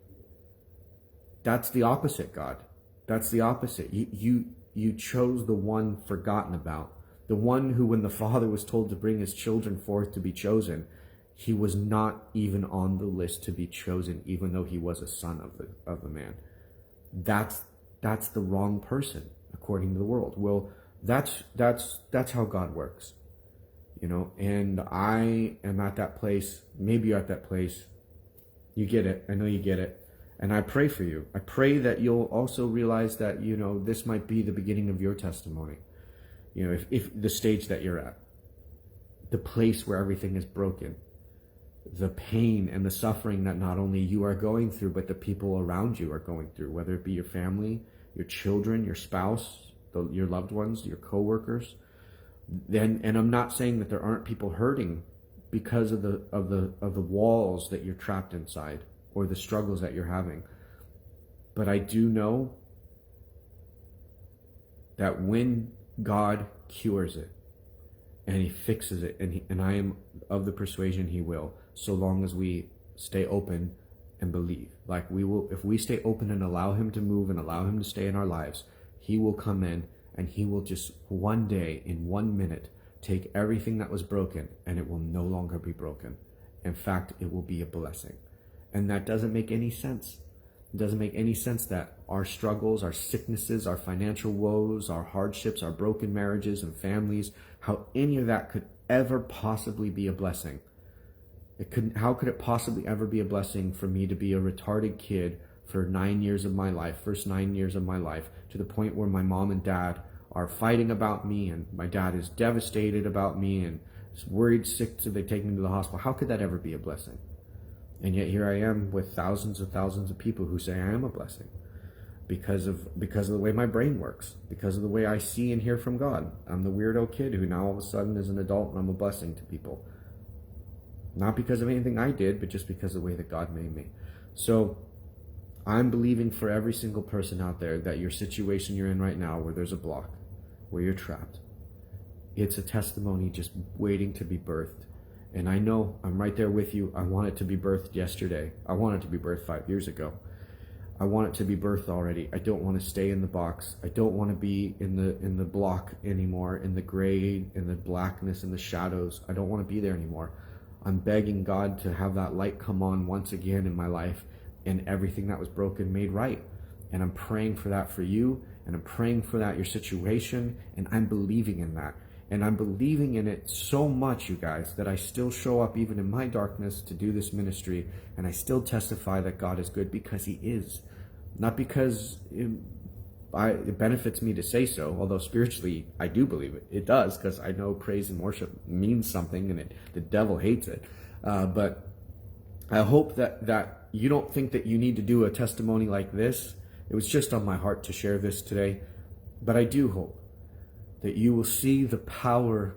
that's the opposite, God. That's the opposite. You chose the one forgotten about, the one who, when the father was told to bring his children forth to be chosen, he was not even on the list to be chosen, even though he was a son of the man. That's the wrong person, according to the world. Well, that's how God works, and I am at that place. Maybe you're at that place. You get it. I know you get it. And I pray for you. I pray that you'll also realize that, this might be the beginning of your testimony. If the stage that you're at, the place where everything is broken, the pain and the suffering that not only you are going through, but the people around you are going through, whether it be your family, your children, your spouse, your loved ones, your coworkers. And I'm not saying that there aren't people hurting because of the walls that you're trapped inside or the struggles that you're having. But I do know that when God cures it and he fixes it, and I am of the persuasion he will, so long as we stay open and believe. Like we will, if we stay open and allow him to move and allow him to stay in our lives, he will come in and he will just one day, in 1 minute, take everything that was broken and it will no longer be broken. In fact, it will be a blessing. And that doesn't make any sense. It doesn't make any sense that our struggles, our sicknesses, our financial woes, our hardships, our broken marriages and families, how any of that could ever possibly be a blessing. How could it possibly ever be a blessing for me to be a retarded kid for 9 years of my life, first 9 years of my life, to the point where my mom and dad are fighting about me, and my dad is devastated about me and is worried sick, so they take me to the hospital? How could that ever be a blessing? And yet here I am with thousands of people who say I am a blessing because of the way my brain works, because of the way I see and hear from God. I'm the weirdo kid who now all of a sudden is an adult and I'm a blessing to people. Not because of anything I did, but just because of the way that God made me. So I'm believing for every single person out there that your situation you're in right now, where there's a block, where you're trapped, it's a testimony just waiting to be birthed. And I know I'm right there with you. I want it to be birthed yesterday. I want it to be birthed 5 years ago. I want it to be birthed already. I don't want to stay in the box. I don't want to be in the block anymore, in the gray, in the blackness, in the shadows. I don't want to be there anymore. I'm begging God to have that light come on once again in my life and everything that was broken made right. And I'm praying for that for you, and I'm praying for that your situation, and I'm believing in that. And I'm believing in it so much, you guys, that I still show up even in my darkness to do this ministry, and I still testify that God is good because he is. Not because it benefits me to say so, although spiritually I do believe it. It does, because I know praise and worship means something, and the devil hates it. But I hope that you don't think that you need to do a testimony like this. It was just on my heart to share this today. But I do hope that you will see the power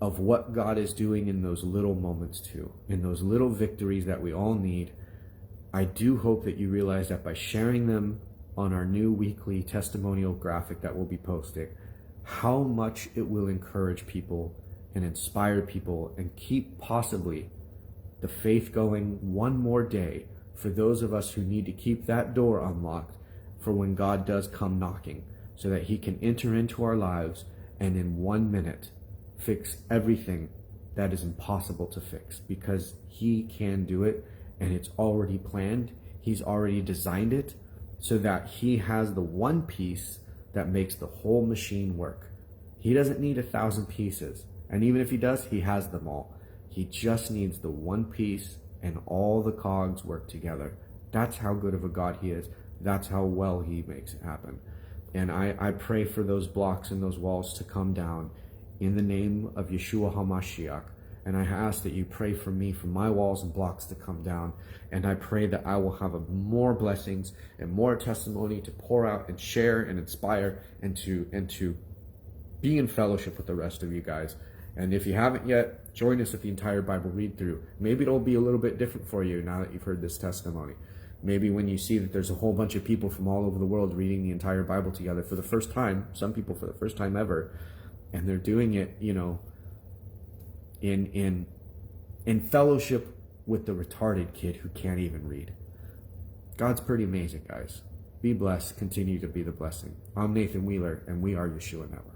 of what God is doing in those little moments too, in those little victories that we all need. I do hope that you realize that by sharing them on our new weekly testimonial graphic that we'll be posting, how much it will encourage people and inspire people and keep possibly the faith going one more day for those of us who need to keep that door unlocked for when God does come knocking, so that he can enter into our lives and in 1 minute fix everything that is impossible to fix, because he can do it, and it's already planned. He's already designed it so that he has the one piece that makes the whole machine work. He doesn't need 1,000 pieces, and even if he does, he has them all. He just needs the one piece, and all the cogs work together. That's how good of a God he is. That's how well he makes it happen. And I pray for those blocks and those walls to come down in the name of Yeshua HaMashiach. And I ask that you pray for me, for my walls and blocks to come down. And I pray that I will have more blessings and more testimony to pour out and share and inspire and to be in fellowship with the rest of you guys. And if you haven't yet, join us at the entire Bible read through. Maybe it'll be a little bit different for you now that you've heard this testimony. Maybe when you see that there's a whole bunch of people from all over the world reading the entire Bible together for the first time, some people for the first time ever, and they're doing it, in fellowship with the retarded kid who can't even read. God's pretty amazing, guys. Be blessed. Continue to be the blessing. I'm Nathan Wheeler, and we are Yeshua Network.